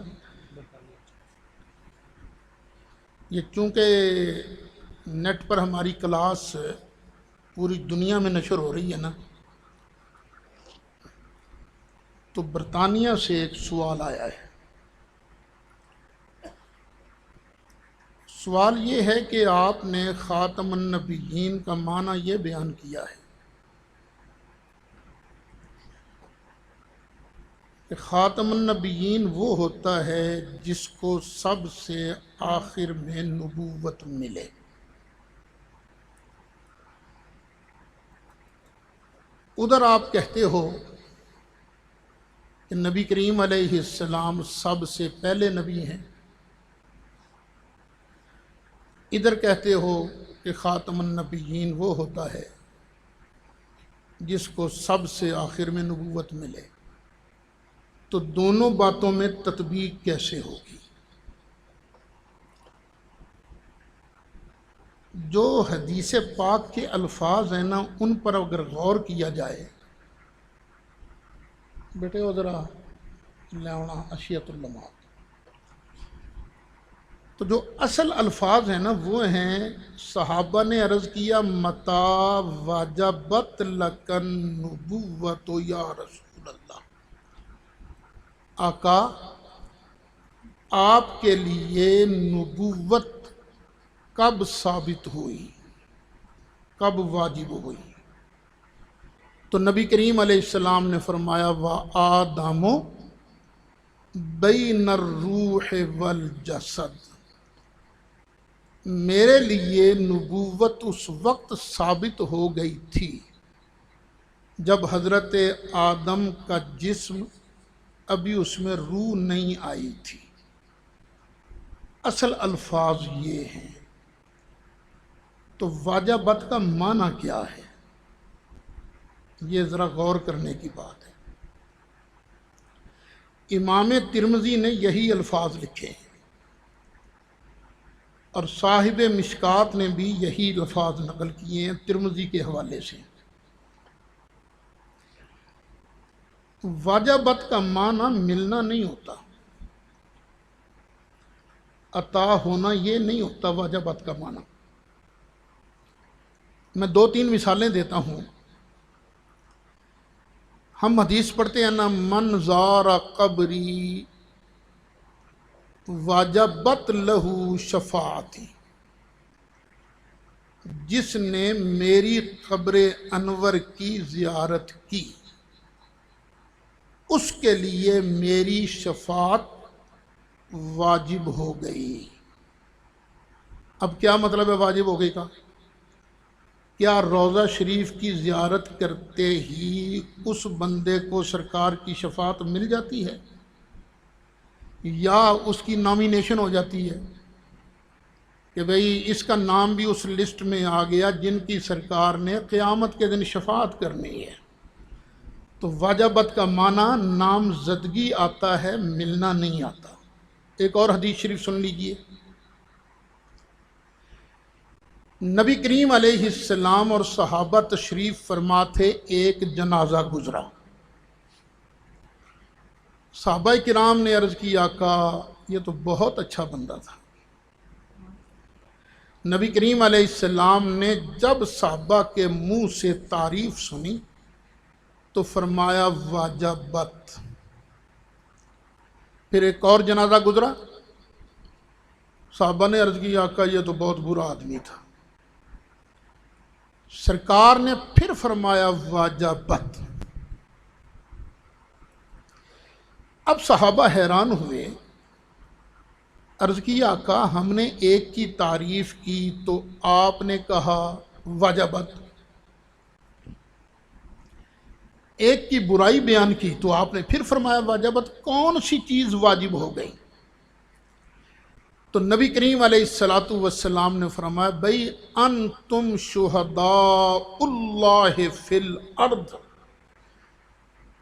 یہ، چونکہ نیٹ پر ہماری کلاس پوری دنیا میں نشر ہو رہی ہے نا، تو برطانیہ سے ایک سوال آیا ہے۔ سوال یہ ہے کہ آپ نے خاتم النبیین کا معنی یہ بیان کیا ہے کہ خاتم النبیین وہ ہوتا ہے جس کو سب سے آخر میں نبوت ملے۔ ادھر آپ کہتے ہو کہ نبی کریم علیہ السلام سب سے پہلے نبی ہیں، ادھر کہتے ہو کہ خاتم النبیین وہ ہوتا ہے جس کو سب سے آخر میں نبوت ملے، تو دونوں باتوں میں تطبیق کیسے ہوگی؟ جو حدیث پاک کے الفاظ ہیں نا، ان پر اگر غور کیا جائے، بیٹے وہ ذرا لے آنا اشیت اللمات، تو جو اصل الفاظ ہیں نا وہ ہیں، صحابہ نے عرض کیا متا واجبت لکن نبوت یا رسول اللہ، آقا آپ کے لیے نبوت کب ثابت ہوئی، کب واجب ہوئی؟ تو نبی کریم علیہ السلام نے فرمایا وآدم بین الروح والجسد، میرے لیے نبوت اس وقت ثابت ہو گئی تھی جب حضرت آدم کا جسم ابھی اس میں روح نہیں آئی تھی۔ اصل الفاظ یہ ہیں، تو واجبت کا معنی کیا ہے؟ یہ ذرا غور کرنے کی بات ہے۔ امام ترمذی نے یہی الفاظ لکھے ہیں اور صاحب مشکات نے بھی یہی الفاظ نقل کیے ہیں ترمذی کے حوالے سے۔ واجبت کا معنی ملنا نہیں ہوتا، عطا ہونا یہ نہیں ہوتا واجبت کا معنی۔ میں 2-3 مثالیں دیتا ہوں۔ ہم حدیث پڑھتے ہیں نا، من زار قبری واجبت لہو شفاعتی، جس نے میری قبر انور کی زیارت کی اس کے لیے میری شفاعت واجب ہو گئی۔ اب کیا مطلب ہے واجب ہو گئی کا؟ کیا روضہ شریف کی زیارت کرتے ہی اس بندے کو سرکار کی شفاعت مل جاتی ہے یا اس کی نامینیشن ہو جاتی ہے کہ بھئی اس کا نام بھی اس لسٹ میں آ گیا جن کی سرکار نے قیامت کے دن شفاعت کرنی ہے؟ تو واجبت کا معنی نامزدگی آتا ہے، ملنا نہیں آتا۔ ایک اور حدیث شریف سن لیجئے، نبی کریم علیہ السلام اور صحابہ تشریف فرما تھے، ایک جنازہ گزرا۔ صحابہ کرام نے عرض کی آقا یہ تو بہت اچھا بندہ تھا۔ نبی کریم علیہ السلام نے جب صحابہ کے منہ سے تعریف سنی تو فرمایا واجبت۔ پھر ایک اور جنازہ گزرا، صحابہ نے عرض کی آقا یہ تو بہت برا آدمی تھا۔ سرکار نے پھر فرمایا واجبت۔ اب صحابہ حیران ہوئے، عرض کی آقا ہم نے ایک کی تعریف کی تو آپ نے کہا واجبت، ایک کی برائی بیان کی تو آپ نے پھر فرمایا واجبت، کون سی چیز واجب ہو گئی؟ تو نبی کریم علیہ الصلاۃ والسلام نے فرمایا بھئی انتم شہداء اللہ فی الارض،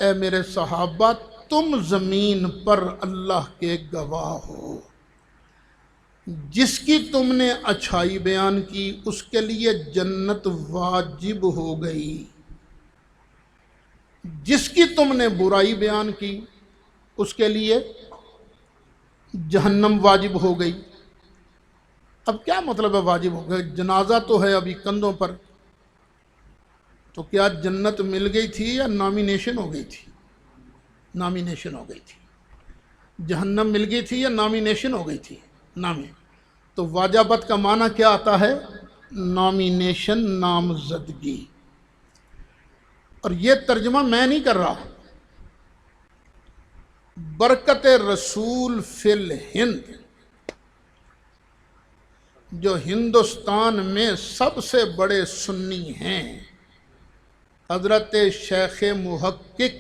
اے میرے صحابہ تم زمین پر اللہ کے گواہ ہو، جس کی تم نے اچھائی بیان کی اس کے لیے جنت واجب ہو گئی، جس کی تم نے برائی بیان کی اس کے لیے جہنم واجب ہو گئی۔ اب کیا مطلب ہے واجب ہو گئی؟ جنازہ تو ہے ابھی کندھوں پر، تو کیا جنت مل گئی تھی یا نامینیشن ہو گئی تھی؟ نامینیشن ہو گئی تھی۔ جہنم مل گئی تھی یا نامینیشن ہو گئی تھی؟ تو واجبت کا معنی کیا آتا ہے؟ نامینیشن، نامزدگی۔ اور یہ ترجمہ میں نہیں کر رہا، برکت رسول فی الہند، جو ہندوستان میں سب سے بڑے سنی ہیں، حضرت شیخ محقق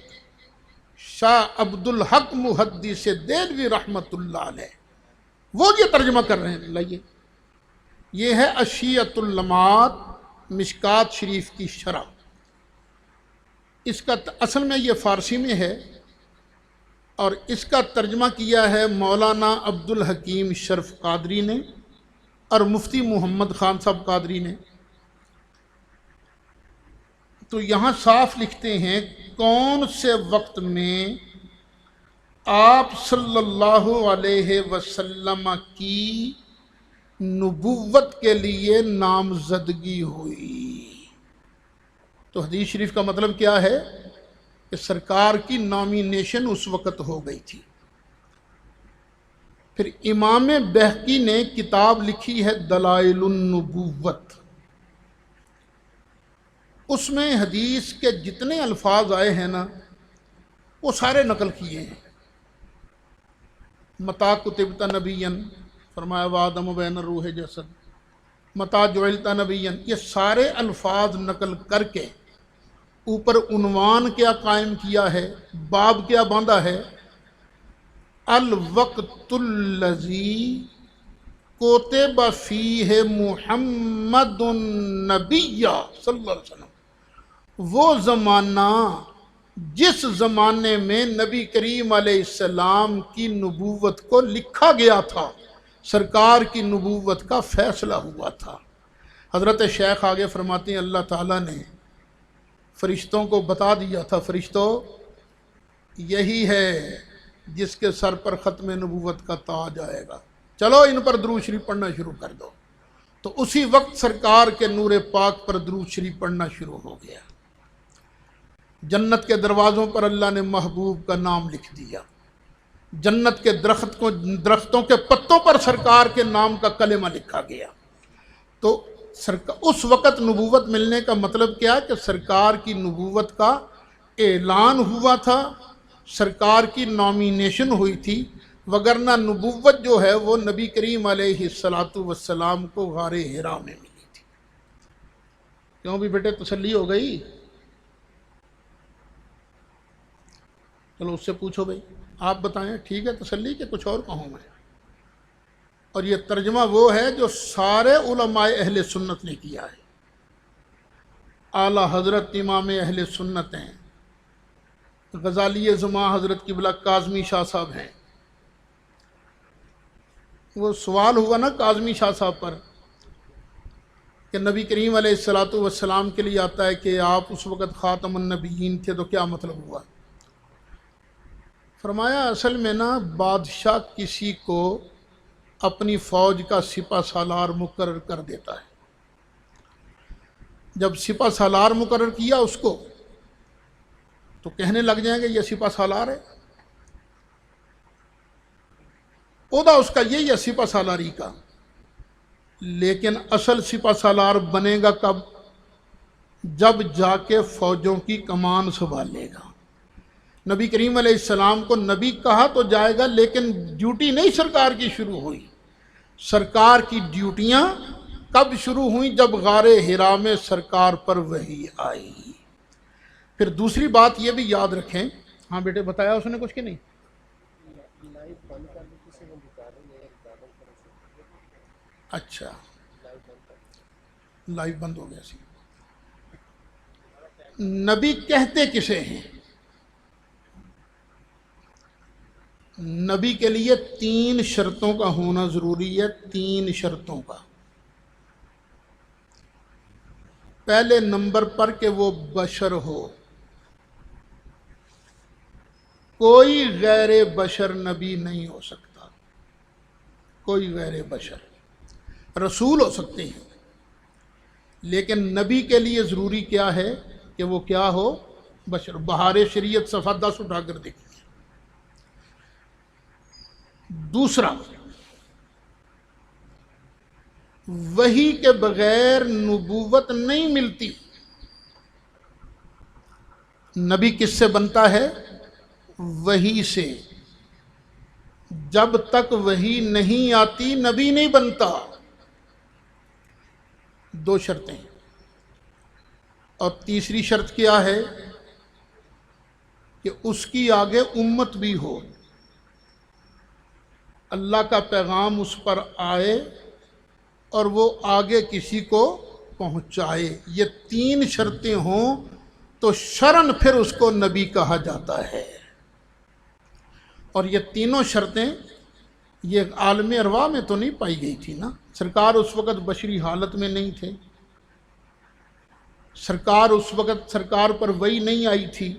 شاہ عبدالحق محدث دہلوی رحمۃ اللہ علیہ، وہ یہ ترجمہ کر رہے ہیں۔ لائیے، یہ ہے اشیۃ اللمعات مشکات شریف کی شرح۔ اس کا اصل میں یہ فارسی میں ہے، اور اس کا ترجمہ کیا ہے مولانا عبدالحکیم شرف قادری نے اور مفتی محمد خان صاحب قادری نے۔ تو یہاں صاف لکھتے ہیں کون سے وقت میں آپ صلی اللہ علیہ وسلم کی نبوت کے لیے نامزدگی ہوئی۔ تو حدیث شریف کا مطلب کیا ہے کہ سرکار کی نامینیشن اس وقت ہو گئی تھی۔ پھر امام بہقی نے کتاب لکھی ہے دلائل النبوت، اس میں حدیث کے جتنے الفاظ آئے ہیں نا وہ سارے نقل کیے ہیں۔ متا کتبت نبیا، فرمایا وآدم بین الروح جسد، متا جعلت نبیا، یہ سارے الفاظ نقل کر کے اوپر عنوان کیا قائم کیا ہے، باب کیا باندھا ہے؟ الوقت الذی کتب فیہ محمد النبی صلی اللہ علیہ وسلم، وہ زمانہ جس زمانے میں نبی کریم علیہ السلام کی نبوت کو لکھا گیا تھا، سرکار کی نبوت کا فیصلہ ہوا تھا۔ حضرت شیخ آگے فرماتے ہیں اللہ تعالیٰ نے فرشتوں کو بتا دیا تھا، فرشتوں یہی ہے جس کے سر پر ختم نبوت کا تاج آئے گا، چلو ان پر درود شریف پڑھنا شروع کر دو۔ تو اسی وقت سرکار کے نور پاک پر درود شریف پڑھنا شروع ہو گیا۔ جنت کے دروازوں پر اللہ نے محبوب کا نام لکھ دیا، جنت کے درختوں کے پتوں پر سرکار کے نام کا کلمہ لکھا گیا۔ تو اس وقت نبوت ملنے کا مطلب کیا کہ سرکار کی نبوت کا اعلان ہوا تھا، سرکار کی نامینیشن ہوئی تھی، وگرنہ نبوت جو ہے وہ نبی کریم علیہ السلام کو غار حرا میں ملی تھی۔ کیوں بھی بیٹے تسلی ہو گئی؟ چلو اس سے پوچھو بھائی، آپ بتائیں ٹھیک ہے تسلی کہ کچھ اور کہوں میں؟ اور یہ ترجمہ وہ ہے جو سارے علماء اہل سنت نے کیا ہے۔ اعلیٰ حضرت امام اہل سنت ہیں، غزالی زماں حضرت قبلہ کاظمی شاہ صاحب ہیں۔ وہ سوال ہوا نا کاظمی شاہ صاحب پر کہ نبی کریم علیہ السلام کے لیے آتا ہے کہ آپ اس وقت خاتم النبیین تھے، تو کیا مطلب ہوا؟ فرمایا اصل میں نا بادشاہ کسی کو اپنی فوج کا سپہ سالار مقرر کر دیتا ہے، جب سپہ سالار مقرر کیا اس کو تو کہنے لگ جائیں گے یہ سپہ سالار ہے، عہدہ اس کا یہی ہے سپہ سالاری کا، لیکن اصل سپہ سالار بنے گا کب؟ جب جا کے فوجوں کی کمان سنبھالے گا۔ نبی کریم علیہ السلام کو نبی کہا تو جائے گا، لیکن ڈیوٹی نہیں سرکار کی شروع ہوئی۔ سرکار کی ڈیوٹیاں کب شروع ہوئیں؟ جب غار حرا میں سرکار پر وحی آئی۔ پھر دوسری بات یہ بھی یاد رکھیں، ہاں بیٹے بتایا اس نے کچھ کہ نہیں؟ اچھا لائیو بند ہو گیا سی۔ نبی کہتے کسے ہیں؟ نبی کے لیے 3 شرطوں کا ہونا ضروری ہے، 3 شرطوں کا۔ پہلے نمبر پر کہ وہ بشر ہو، کوئی غیر بشر نبی نہیں ہو سکتا۔ کوئی غیر بشر، رسول ہو سکتے ہیں لیکن نبی کے لیے ضروری کیا ہے کہ وہ کیا ہو؟ بشر۔ بہار شریعت صفحہ 10 اٹھا کر دیکھیے۔ دوسرا، وحی کے بغیر نبوت نہیں ملتی۔ نبی کس سے بنتا ہے؟ وحی سے۔ جب تک وحی نہیں آتی نبی نہیں بنتا۔ دو شرطیں، اور تیسری شرط کیا ہے کہ اس کی آگے امت بھی ہو، اللہ کا پیغام اس پر آئے اور وہ آگے کسی کو پہنچائے۔ یہ تین شرطیں ہوں تو شرعاً پھر اس کو نبی کہا جاتا ہے۔ اور یہ تینوں شرطیں یہ عالم ارواح میں تو نہیں پائی گئی تھی نا، سرکار اس وقت بشری حالت میں نہیں تھے، سرکار اس وقت سرکار پر وحی نہیں آئی تھی،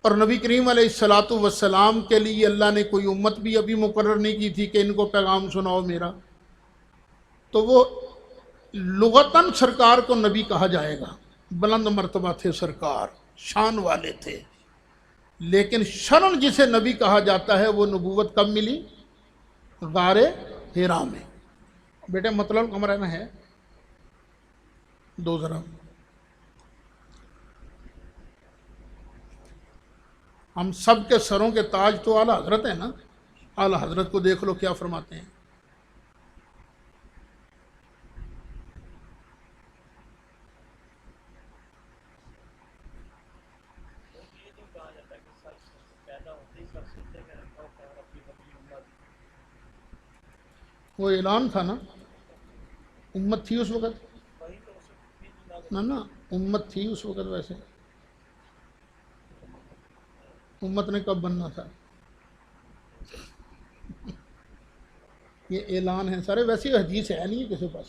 اور نبی کریم علیہ الصلاۃ والسلام کے لیے اللہ نے کوئی امت بھی ابھی مقرر نہیں کی تھی کہ ان کو پیغام سناؤ میرا، تو وہ لغتاً سرکار کو نبی کہا جائے گا، بلند مرتبہ تھے سرکار، شان والے تھے، لیکن شرعاً جسے نبی کہا جاتا ہے وہ نبوت کب ملی؟ غار حرا میں۔ بیٹے مطلب کمرہ میں ہے دو ذرا، ہم سب کے سروں کے تاج تو اعلیٰ حضرت ہیں نا، اعلیٰ حضرت کو دیکھ لو کیا فرماتے ہیں۔ وہ اعلان تھا نا، امت تھی اس وقت نا امت تھی اس وقت، ویسے امت نے کب بننا تھا؟ یہ اعلان ہے سارے، ویسے حدیث ہے نہیں کسی پاس،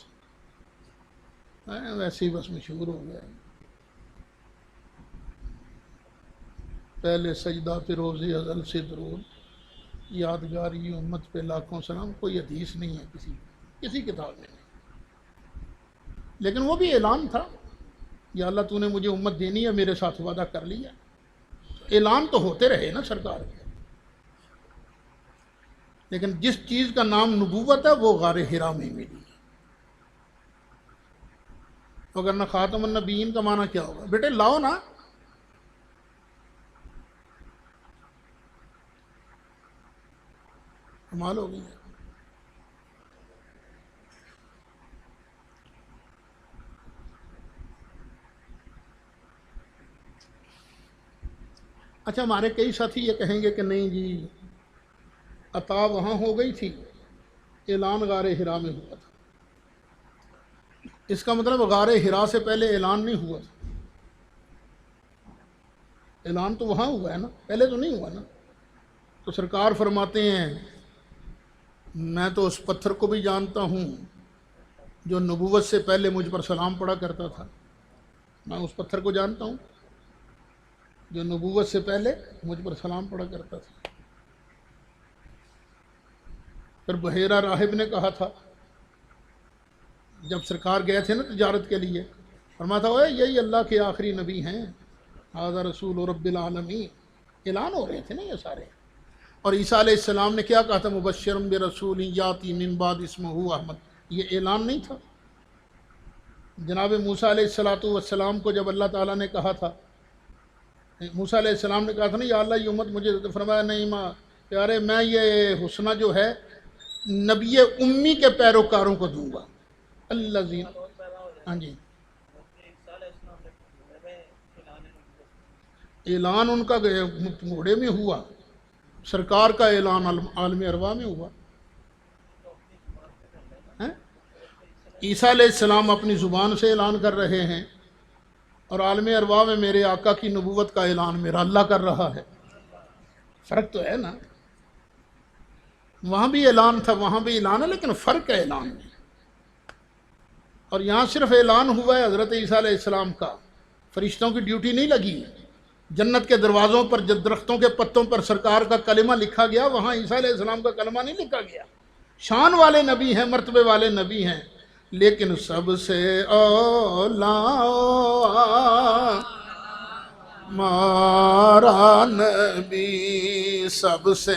ویسے ہی بس مشہور ہو گیا ہے۔ پہلے سجدہ پہ روز ازل سے درود، یادگاری امت پہ لاکھوں سلام، کوئی حدیث نہیں ہے کسی کتاب میں نہیں، لیکن وہ بھی اعلان تھا، یا اللہ تو نے مجھے امت دینی ہے، میرے ساتھ وعدہ کر لیا، اعلان تو ہوتے رہے نا سرکار کے، لیکن جس چیز کا نام نبوت ہے وہ غار حرا میں ملی ہے۔ اگر نہ خاتم النبیین کا معنی کیا ہوگا؟ بیٹے لاؤ نا، کمال ہو گئی ہے۔ اچھا، ہمارے کئی ساتھی یہ کہیں گے کہ نہیں جی عطا وہاں ہو گئی تھی، اعلان غار حرا میں ہوا تھا۔ اس کا مطلب غار حرا سے پہلے اعلان نہیں ہوا تھا، اعلان تو وہاں ہوا ہے نا، پہلے تو نہیں ہوا نا۔ تو سرکار فرماتے ہیں میں تو اس پتھر کو بھی جانتا ہوں جو نبوت سے پہلے مجھ پر سلام پڑا کرتا تھا، میں اس پتھر کو جانتا ہوں جو نبوت سے پہلے مجھ پر سلام پڑا کرتا تھا۔ پھر بحیرہ راہب نے کہا تھا جب سرکار گئے تھے نا تجارت کے لیے، فرمایا تھا اوے یہی اللہ کے آخری نبی ہیں، ھذا رسول رب العالمین، اعلان ہو رہے تھے نا یہ سارے۔ اور عیسیٰ علیہ السلام نے کیا کہا تھا؟ مبشرا برسول یاتی من بعد اسمہ احمد، یہ اعلان نہیں تھا؟ جناب موسیٰ علیہ السلام کو جب اللہ تعالیٰ نے کہا تھا، موسیٰ علیہ السلام نے کہا تھا نا یا اللہ یہ امت مجھے، فرمایا نہیں ماں پیارے، میں یہ حسنہ جو ہے نبی امی کے پیروکاروں کو دوں گا، الذین، ہاں جی، اعلان ان کا گھوڑے میں ہوا، سرکار کا اعلان عالم ارواح میں ہوا۔ عیسیٰ علیہ السلام اپنی زبان سے اعلان کر رہے ہیں، اور عالم ارواح میں میرے آقا کی نبوت کا اعلان میرا اللہ کر رہا ہے، فرق تو ہے نا۔ وہاں بھی اعلان تھا، وہاں بھی اعلان ہے، لیکن فرق ہے اعلان میں۔ اور یہاں صرف اعلان ہوا ہے حضرت عیسیٰ علیہ السلام کا، فرشتوں کی ڈیوٹی نہیں لگی۔ جنت کے دروازوں پر جب درختوں کے پتوں پر سرکار کا کلمہ لکھا گیا، وہاں عیسیٰ علیہ السلام کا کلمہ نہیں لکھا گیا، شان والے نبی ہیں، مرتبے والے نبی ہیں، لیکن سب سے اولا مارا نبی، سب سے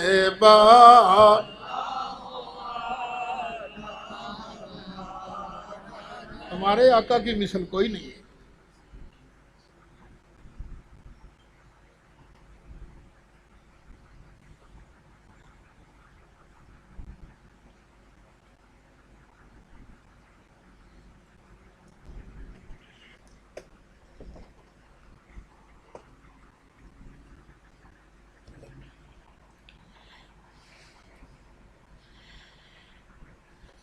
ہمارے آقا کی مثل کوئی نہیں ہے۔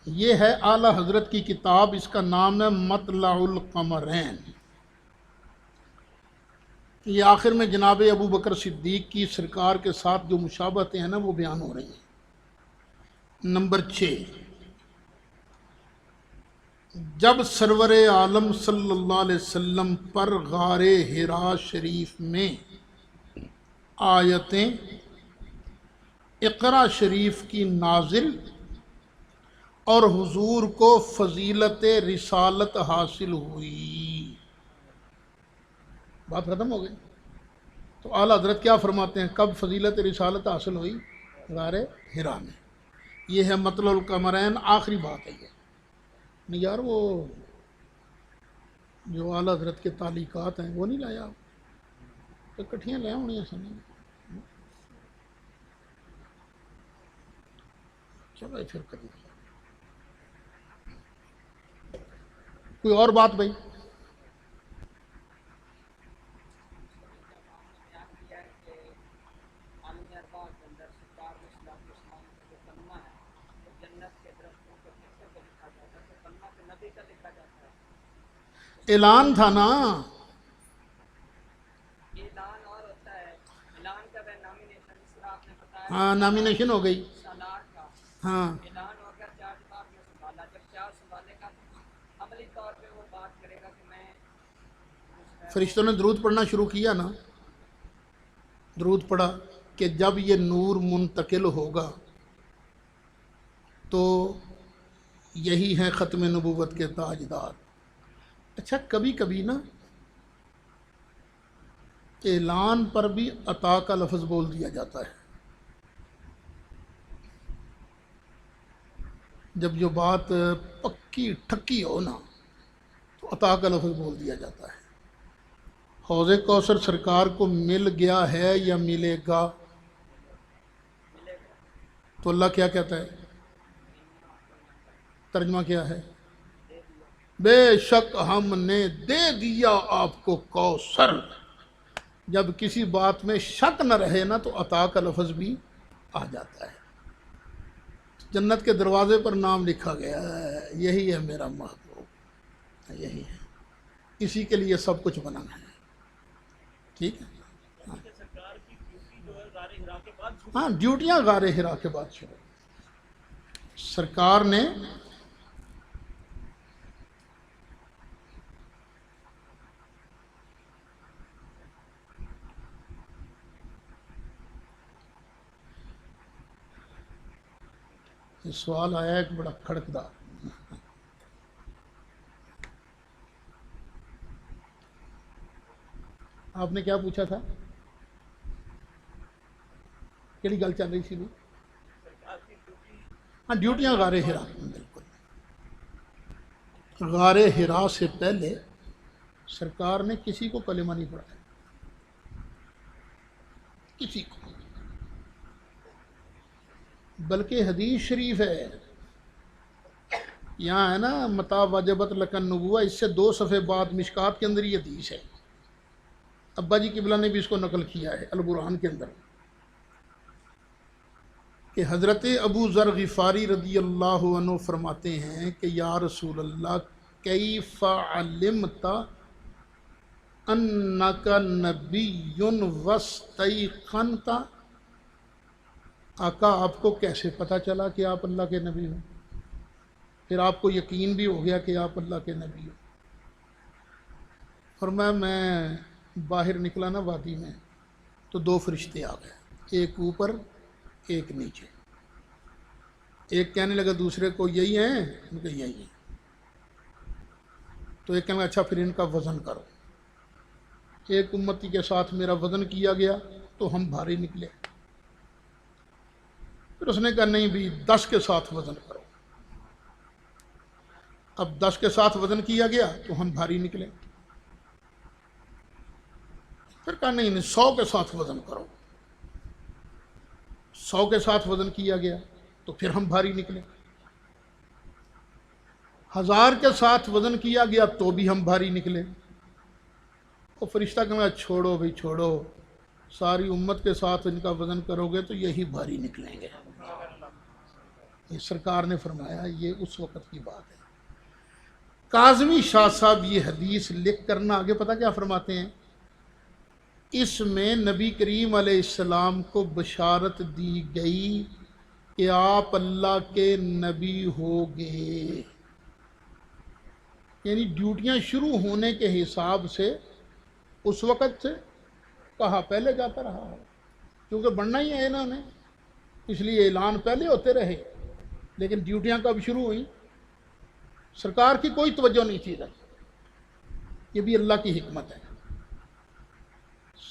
یہ ہے اعلی حضرت کی کتاب، اس کا نام ہے مطلع القمرین۔ یہ آخر میں جناب ابو بکر صدیق کی سرکار کے ساتھ جو مشابہتیں ہیں نا وہ بیان ہو رہی ہیں۔ نمبر 6، جب سرور عالم صلی اللہ علیہ وسلم پر غار حرا شریف میں آیتیں اقرا شریف کی نازل اور حضور کو فضیلت رسالت حاصل ہوئی، بات ختم ہو گئی۔ تو اعلیٰ حضرت کیا فرماتے ہیں، کب فضیلت رسالت حاصل ہوئی؟ غار حرا میں۔ یہ ہے مطلع القمرین، آخری بات ہے یہ۔ نہیں یار، وہ جو اعلیٰ حضرت کے تعلیقات ہیں وہ نہیں لایا آپ؟ تو کٹھیاں لے ہونی ہیں سمجھ۔ چلو پھر کبھی کوئی اور بات بھائی؟ اعلان تھا نا، ہاں نامینیشن ہو گئی، ہاں فرشتوں نے درود پڑھنا شروع کیا نا، درود پڑھا کہ جب یہ نور منتقل ہوگا تو یہی ہے ختم نبوت کے تاجدار۔ اچھا، کبھی کبھی نا اعلان پر بھی عطا کا لفظ بول دیا جاتا ہے، جب جو بات پکی ٹھکی ہو نا تو عطا کا لفظ بول دیا جاتا ہے۔ حوض کوثر سرکار کو مل گیا ہے یا ملے گا؟ تو اللہ کیا کہتا ہے؟ ترجمہ کیا ہے؟ بے شک ہم نے دے دیا آپ کو کوثر۔ جب کسی بات میں شک نہ رہے نا تو عطا کا لفظ بھی آ جاتا ہے۔ جنت کے دروازے پر نام لکھا گیا ہے، یہی ہے میرا محبوب، یہی ہے، اسی کے لیے سب کچھ بنا ہے۔ ٹھیک ہے، ہاں ڈیوٹیاں غار حرا کے بعد شروع۔ سرکار نے یہ سوال آیا ایک بڑا کھڑکدار، آپ نے کیا پوچھا تھا؟ کیڑی گل چل رہی سی؟ ہاں ڈیوٹیاں غار حرا، بالکل۔ غار حرا سے پہلے سرکار نے کسی کو کلمہ نہیں پڑھایا، کسی کو، بلکہ حدیث شریف ہے، یہاں ہے نا متا وجبت لکن نبوہ، اس سے 2 صفحے بعد مشکات کے اندر یہ حدیث ہے، ابا جی قبلہ نے بھی اس کو نقل کیا ہے البرہان کے اندر، کہ حضرت ابو ذر غفاری رضی اللہ عنہ فرماتے ہیں کہ یا رسول اللہ کیف علمت انک نبی واستیقنت، آقا آپ کو کیسے پتہ چلا کہ آپ اللہ کے نبی ہوں، پھر آپ کو یقین بھی ہو گیا کہ آپ اللہ کے نبی ہو؟ فرمایا میں باہر نکلا نا وادی میں تو 2 فرشتے آ گئے، ایک اوپر ایک نیچے، ایک کہنے لگا دوسرے کو یہی ہیں، ان کے یہی ہیں۔ تو ایک کہنے لگا اچھا پھر ان کا وزن کرو۔ ایک امتی کے ساتھ میرا وزن کیا گیا تو ہم بھاری نکلے۔ پھر اس نے کہا نہیں بھی 10 کے ساتھ وزن کرو۔ اب 10 کے ساتھ وزن کیا گیا تو ہم بھاری نکلے۔ پھر کہا نہیں 100 کے ساتھ وزن کرو۔ 100 کے ساتھ وزن کیا گیا تو پھر ہم بھاری نکلے۔ 1000 کے ساتھ وزن کیا گیا تو بھی ہم بھاری نکلے۔ اور فرشتہ کہنے لگا چھوڑو بھائی چھوڑو، ساری امت کے ساتھ ان کا وزن کرو گے تو یہی بھاری نکلیں گے۔ یہ سرکار نے فرمایا، یہ اس وقت کی بات ہے۔ کاظمی شاہ صاحب یہ حدیث لکھ کرنا آگے پتہ کیا فرماتے ہیں، اس میں نبی کریم علیہ السلام کو بشارت دی گئی کہ آپ اللہ کے نبی ہوگے، یعنی ڈیوٹیاں شروع ہونے کے حساب سے اس وقت سے کہا پہلے جاتا رہا ہے، کیونکہ بڑھنا ہی ہے انہوں نے، اس لیے اعلان پہلے ہوتے رہے، لیکن ڈیوٹیاں کب شروع ہوئیں؟ سرکار کی کوئی توجہ نہیں تھی ادھر۔ یہ بھی اللہ کی حکمت ہے،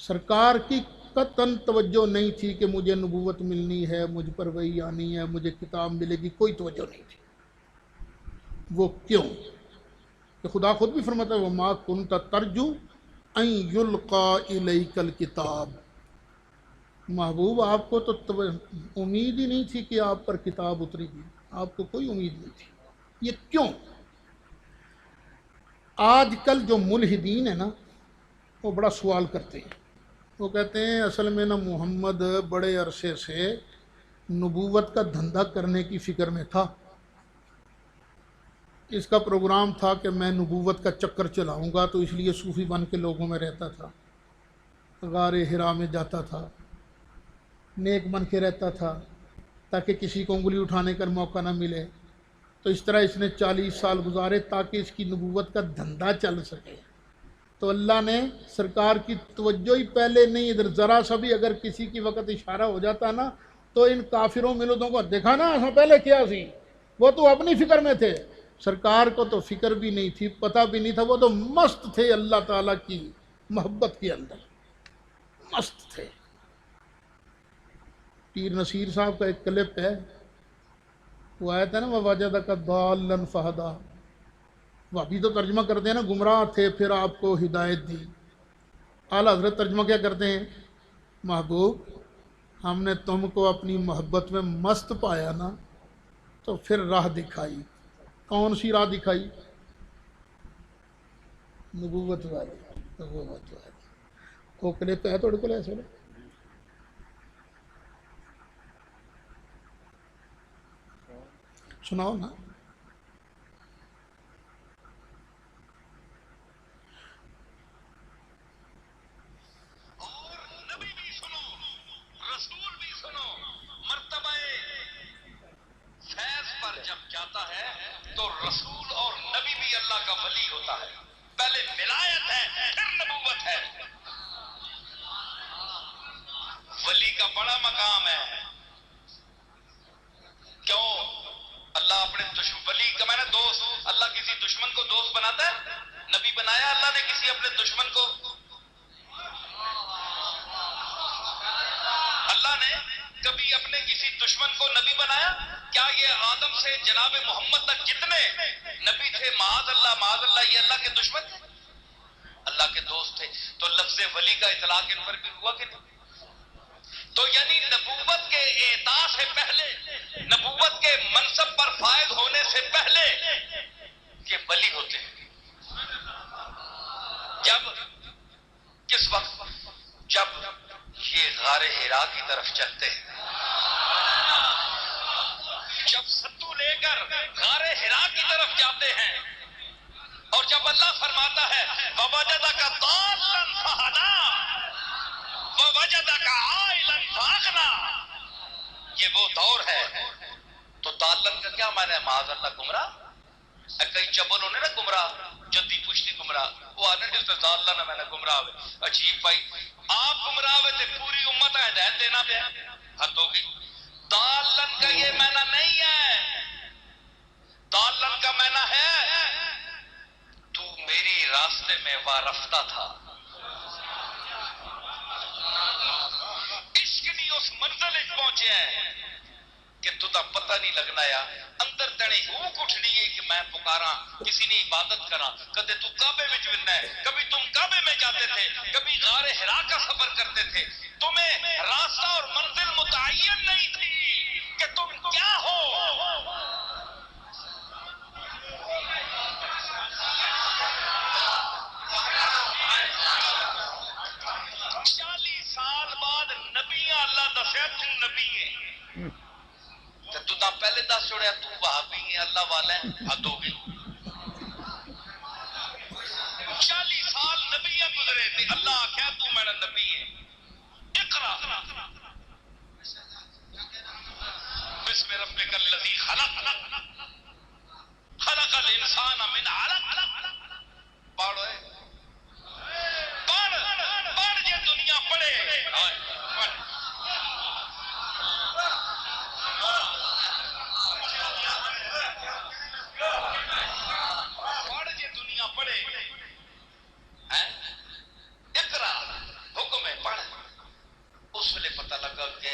سرکار کی قطعاً توجہ نہیں تھی کہ مجھے نبوت ملنی ہے، مجھ پر وحی آنی ہے، مجھے کتاب ملے گی، کوئی توجہ نہیں تھی۔ وہ کیوں کہ خدا خود بھی فرماتا ہے وَمَا كُنْتَ تَرْجُو أَن يُلْقَى إِلَيْكَ الْكِتَابُ، محبوب آپ کو تو امید ہی نہیں تھی کہ آپ پر کتاب اترے گی، آپ کو کوئی امید نہیں تھی۔ یہ کیوں؟ آج کل جو ملحدین ہیں نا وہ بڑا سوال کرتے ہیں، وہ کہتے ہیں اصل میں نا محمد بڑے عرصے سے نبوت کا دھندا کرنے کی فکر میں تھا، اس کا پروگرام تھا کہ میں نبوت کا چکر چلاؤں گا، تو اس لیے صوفی بن کے لوگوں میں رہتا تھا، غار حرا میں جاتا تھا، نیک بن کے رہتا تھا تاکہ کسی کو انگلی اٹھانے کا موقع نہ ملے۔ تو اس طرح اس نے 40 سال گزارے تاکہ اس کی نبوت کا دھندا چل سکے۔ تو اللہ نے سرکار کی توجہ ہی پہلے نہیں، ادھر ذرا سا بھی اگر کسی کی وقت اشارہ ہو جاتا نا تو ان کافروں ملتوں کو دیکھا نا ہاں پہلے کیا سی، وہ تو اپنی فکر میں تھے، سرکار کو تو فکر بھی نہیں تھی، پتہ بھی نہیں تھا، وہ تو مست تھے اللہ تعالیٰ کی محبت کے اندر، مست تھے۔ پیر نصیر صاحب کا ایک کلپ ہے، وہ آیا تھا نا وَوَجَدَكَ ضَالًّا فَهَدَىٰ، وہ ابھی تو ترجمہ کرتے ہیں نا گمراہ تھے پھر آپ کو ہدایت دی۔ اعلیٰ حضرت ترجمہ کیا کرتے ہیں، محبوب ہم نے تم کو اپنی محبت میں مست پایا نا تو پھر راہ دکھائی۔ کون سی راہ دکھائی؟ نبوت والی، نبوت والی۔ وہ کلپ ہے تھوڑے کو ایسے سناؤ نا۔ تو رسول اور نبی بھی اللہ کا ولی ہوتا ہے، پہلے ولایت ہے پھر نبوت ہے۔ ولی کا بڑا مقام ہے، کیوں؟ اللہ اپنے ولی کا معنی دوست، اللہ کسی دشمن کو دوست بناتا ہے؟ نبی بنایا اللہ نے کسی اپنے دشمن کو؟ اللہ نے کبھی اپنے کسی دشمن کو نبی بنایا؟ کیا یہ آدم سے جناب محمد تک جتنے نبی تھے معاذ اللہ یہ اللہ کے دشمن تھے؟ اللہ کے دوست تھے۔ تو لفظ ولی کا اطلاق ان پر بھی ہوا کہ نہیں؟ تو یعنی نبوت کے اعطاء سے پہلے، نبوت کے منصب پر فائز ہونے سے پہلے یہ ولی ہوتے ہیں۔ جب کس وقت؟ جب یہ غار حرا کی طرف چلتے ہیں، جب ستو لے کر غار حرا کی طرف جاتے ہیں، اور جب اللہ فرماتا ہے وَوَجَدَكَ ضَالًّا فَهَدَىٰ وَوَجَدَكَ عَائِلًا فَأَغْنَىٰ، یہ وہ دور ہے۔ تو ضالًّا کا کیا معنی ہے؟ معاذ اللہ گمراہ۔ کئی چبل ہونے نا گمراہ، جدی پشتی گمراہ، وہ آنے جس سے ضالًا نہ میں نے گمراہ ہوئے۔ عجیب بھائی، آپ گمراہ ہوئے تھے پوری امت ہدایت دینا پہ حد ہوگی۔ ضالًا کا یہ معنی نہیں ہے میں وارفتہ تھا. عشق نہیں اس منزل پہنچے ہیں کہ تجھے پتہ نہیں لگنا یا اندر تنے ہوک اٹھنی ہے کہ میں پکارا کسی نے عبادت کرا. کدے تو کعبے میں جلنا ہے, کبھی تم کعبے میں جاتے تھے, کبھی غار حرا کا سفر کرتے تھے. تمہیں راستہ اور منزل متعین نہیں تھی کہ تم کیا ہو. 40 سال بعد نبیاں اللہ دسیا تو نبی ہے. تو پہلے دس چھوڑیا تو وہابی ہے اللہ والا ہے, حد ہو گئی. 40 سال نبی گزرے تھے, اللہ آخیا تو میرا نبی ہے. اقرا بسم ربک الذی خلق خلق الانسان من علق. پڑھو پڑھ یہ دنیا پڑھے. پڑھ یہ دنیا پڑھے. اقرا حکم ہے پڑھ. اس ویلے پتہ لگا کہ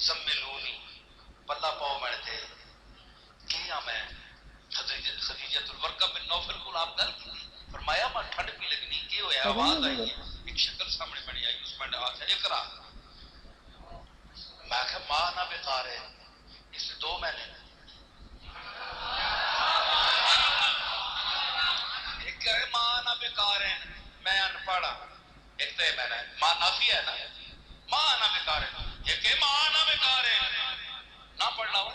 زملونی پلہ پاؤ میں تھے کیا میں خدیجۃ الورقہ بن نوفل کو آپ گل کی فرمایا میں ٹھنڈ بھی لگنی کی ہویا آواز آئی ہے ایک شکل سامنے بنی آئی اس میں آتا اقرا. میں کہ ماں نہ بیکار ہے اس نے 2 مہینے ایک ہے ماں نہ بیکار ہے میں ان پڑھا. ایک تو میں نے ماں نافی ہے نا ماں نہ بیکار ہے. ایک ہے ماں نہ بیکار ہے نہ پڑھنا ہو.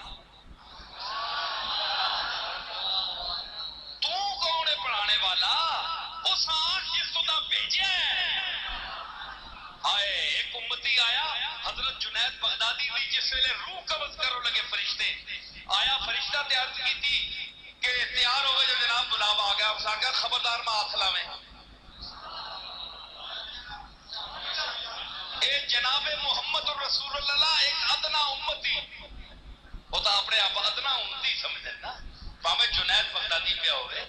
تو کون ہے پڑھانے والا؟ اس آنکھ جس خدا بھیجے. آئے ایک امتی آیا حضرت جنید بغدادی دی جس ویلے روح قبض کرو لگے فرشتے آیا فرشتہ تیار کی تھی کہ تیار ہو گئے جو جناب بلاوا آ گیا. اس آگے خبردار میں ہاتھ لاویں. اے جناب محمد الرسول اللہ ایک ادنا امتی وہ تو اپنے آپ ادنا امتی سمجھے نا پاویں جنید بغدادی پہ ہوئے.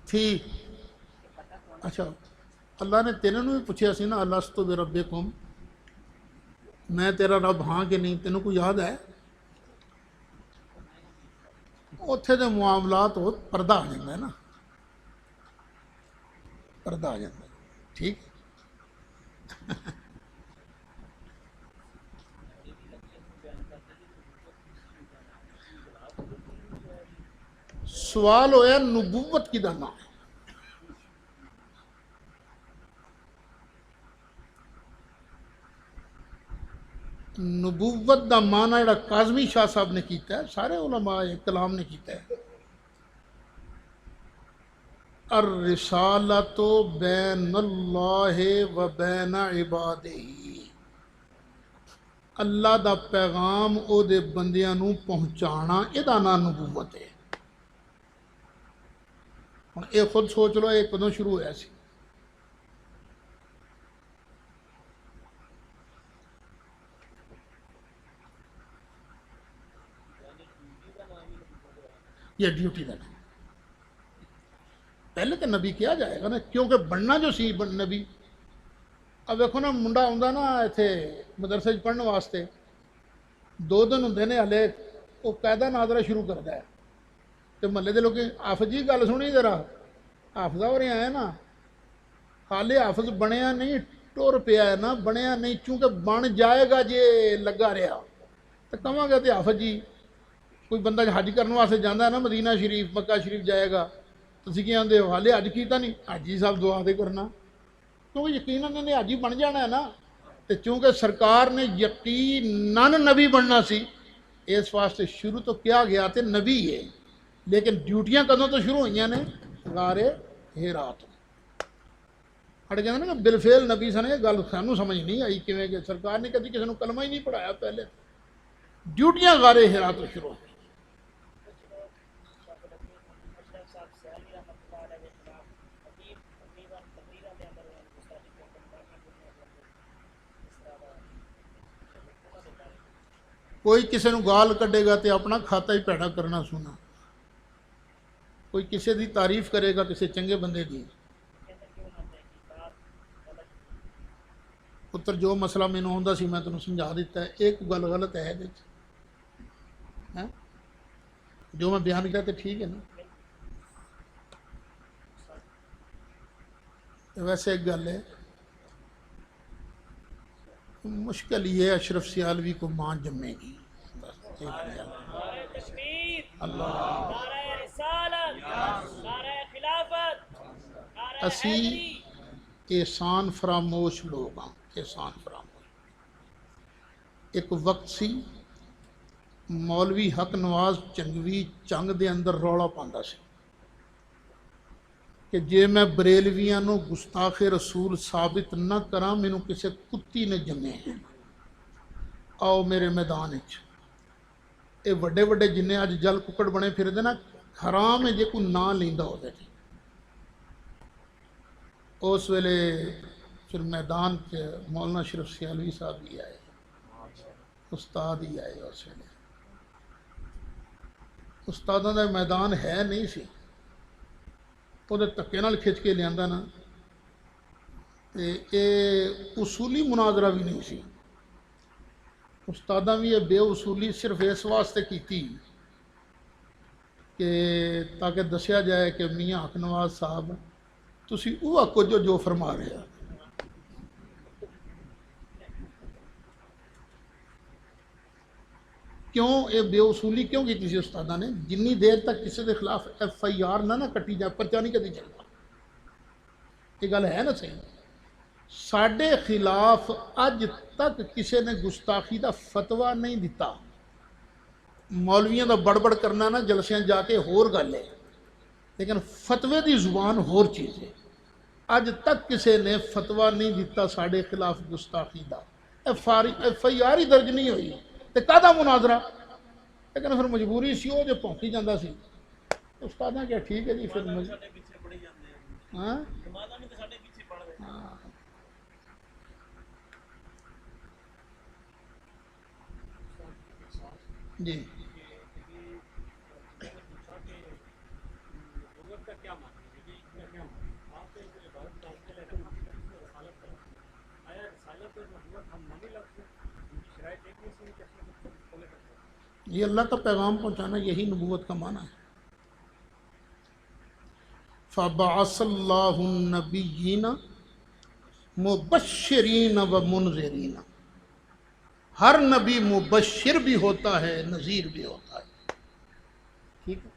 تھی اچھا اللہ نے تینوں بھی پوچھا سی نا الستو بربکم میں تیرا رب ہاں کہ نہیں, تینوں کو یاد ہے؟ اتنے دے معاملات ہو پردہ آ جاتا ہے نا, پردہ آ جاتا ہے. ٹھیک سوال ہویا نبوت کی دانا ہے. نبوت دا معنی جڑا کاظمی شاہ صاحب نے کیتا ہے, سارے علماء کلام نے کیتا ہے, الرسالۃ بین اللہ و بین عبادہ. اللہ دا پیغام او دے بندیاں نو پہنچانا یہ نام نبوت ہے. ہن اے خود سوچ لو یہ کدوں شروع ہوا سی؟ یہ ڈیوٹی کا نام پہلے تو نبی کیا جائے گا نا, کیونکہ بننا جو سی نبی. اب دیکھو نا منڈا آتا نا اتنے مدرسے پڑھنے واسطے 2 دن ہوں نے ہلے وہ قاعدہ نادرا شروع کرتا ہے تو محلے کے لوگ حافظ جی گل سنی ذرا حافظ ہو رہے ہیں نا حالے حافظ بنیا نہیں ٹر پیا ہے نا بنیا نہیں چونکہ بن جائے گا جے لگا رہا تو کہاں گا تو حافظ جی کوئی بندہ حج کرنے واسطے جانا ہے نا مدینہ شریف مکہ شریف جائے گا تو کیا آدھے ہو حالے حج کیتا نہیں حاجی صاحب دعا دے کرنا کیونکہ یقیناً انہیں حاجی بن جانا ہے نا. تو چونکہ سرکار نے یقیناً نبی بننا سی اس واسطے شروع تو کیا گیا تے نبی ہے, لیکن ڈیوٹیاں کدوں تو شروع ہوئی نے غار حرا تو. ہٹ کہتے ہیں نا کہ بالفعل نبی سن یہ گل سانوں سمجھ نہیں آئی کیونکہ کہ سرکار نے کبھی کسی نے کلمہ ہی نہیں پڑھایا. پہلے ڈیوٹیاں غار حرا تو شروع ہوئی. کوئی کسی نو گال کڈے گا تو اپنا کھاتا ہی پیڑا کرنا سونا، کوئی کسی دی تعریف کرے گا کسی چنگے بندے دی، پتر جو مسئلہ مینوں آندا سی میں تینوں سمجھا دیتا ہے، ایک گل غلط ہے یہ ہاں جو میں بیان کیا تو ٹھیک ہے نا؟ ویسے ایک گل ہے، مشکل یہ ہے اشرف سیالوی کو ماں جمے گی، بس ایک گل۔ نعرہ تکبیر، اللہ نعرہ رسالت، نعرہ خلافت، نعرہ اسی حیدری۔ احسان فراموش لوگ ہاں، احسان فراموش۔ ایک وقت سی مولوی حق نواز چنگوی چنگ دے اندر رولا پاندا سی کہ جے میں بریلویاں نو گستاخ رسول ثابت نہ کراں مینوں کسے کتی نے جمے ہیں، آؤ میرے میدان وچ۔ اے وڈے وڈے جنہیں اج جل ککڑ بنے پھردے نا، حرام ہے جے کوئی نہ لیندا ہوے تے۔ اس ویلے پھر میدان چ مولانا اشرف سیالوی صاحب بھی آئے، استاد ہی آئے اس ویلے۔ استاداں دا میدان ہے نہیں سی، وہ دھکے نال کھچ کے لیا نا، یہ اصولی مناظرہ بھی نہیں سی۔ استاداں بھی یہ بے اصولی صرف اس واسطے کیتی کہ تاکہ دسیا جائے کہ میاں حق نواز صاحب تسی وہ آکو جو فرما رہے ہیں۔ کیوں یہ بے اصولی کیوں کی سی استادہ نے؟ جنی دیر تک کسی کے خلاف ایف آئی آر نہ کٹی جائے پرچہ نہیں کدی چلتا۔ یہ گل ہے نا صحیح؟ ساڈے خلاف اج تک کسی نے گستاخی دا فتویٰ نہیں دیتا۔ مولویاں دا بڑبڑ کرنا نا جلسیاں جا کے ہور گل ہے، لیکن فتوے دی زبان ہور چیز ہے۔ اج تک کسی نے فتویٰ نہیں دیتا ساڈے خلاف گستاخی دا، ایف آئی آر ہی درج نہیں ہوئی تے کاہدا مناظرہ؟ لیکن پھر مجبوری سی، وہ جو پونکی جاندہ سی استاداں کیا ٹھیک ہے جی پھر ہاں جی یہ اللہ کا پیغام پہنچانا، یہی نبوت کا معنی ہے۔ فَبَعَثَ اللَّهُ النَّبِيِّينَ مُبَشِّرِينَ وَمُنذِرِينَ، ہر نبی مبشر بھی ہوتا ہے، نذیر بھی ہوتا ہے، ٹھیک ہے؟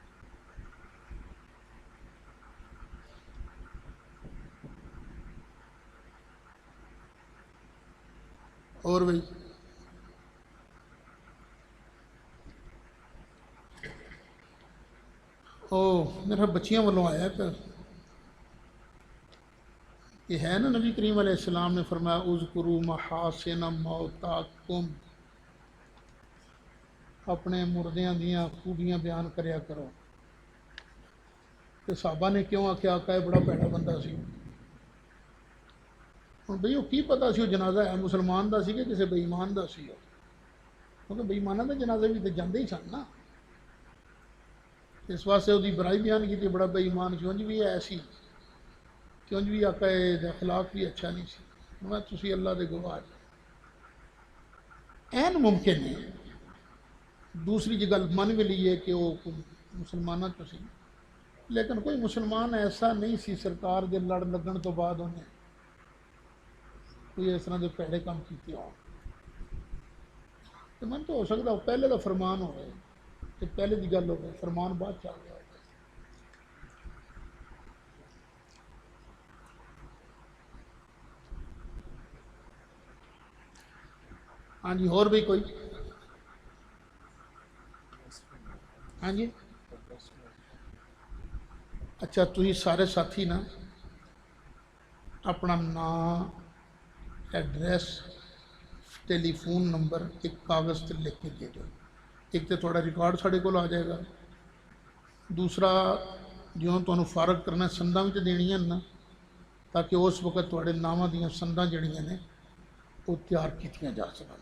اور بھائی میرا بچیاں والوں آیا کہ یہ ہے نا، نبی کریم علیہ السلام نے فرمایا اذکروا محاسن موتاکم، اپنے مردیاں دیاں خوبیاں بیان کریا کرو۔ کہ صحابہ نے کیوں آکھیا آقا ہے بڑا پیڑا بندہ سی؟ ہوں بھئی وہ کی پتا سی وہ جنازہ ہے مسلمان دا سی کہ کسی بے ایمان دا سی؟ کیونکہ بے ایمانہ دے جنازے بھی تو جاندے ہی سن نا، اس واسطے وہ برائی بیان کی بڑا بے ایمان کیوں بھی ہے ایسی، کیوں بھی آقا اخلاق بھی اچھا نہیں سی۔ میں تسی اللہ دے گواہ این ممکن ہے دوسری جگہ من بھی لیے کہ وہ مسلمانہ تو سی، لیکن کوئی مسلمان ایسا نہیں سی سرکار دے لڑ لگن تو بعد انہیں کوئی اس طرح دے پیڑے کام کیتے ہوں۔ تو من تو ہو سکتا ہے پہلے دا فرمان ہو گئے کہ پہلے دی گل ہو گئے، فرمان بعد چاہ گیا۔ ہاں جی اور بھی کوئی؟ ہاں جی اچھا تھی سارے ساتھی نا اپنا نام، ایڈریس، ٹیلی فون نمبر ایک کاغذ تے لکھ کے دے دو۔ ایک تو تھوڑا ریکارڈ ساڑھے کو آ جائے گا، دوسرا جو تمہیں فارغ کرنا سنداں میں دینیاں نا، تاکہ اس وقت تھوڑے نامہ دیاں سنداں جڑیاں نے وہ تیار کیتیاں جا سکن۔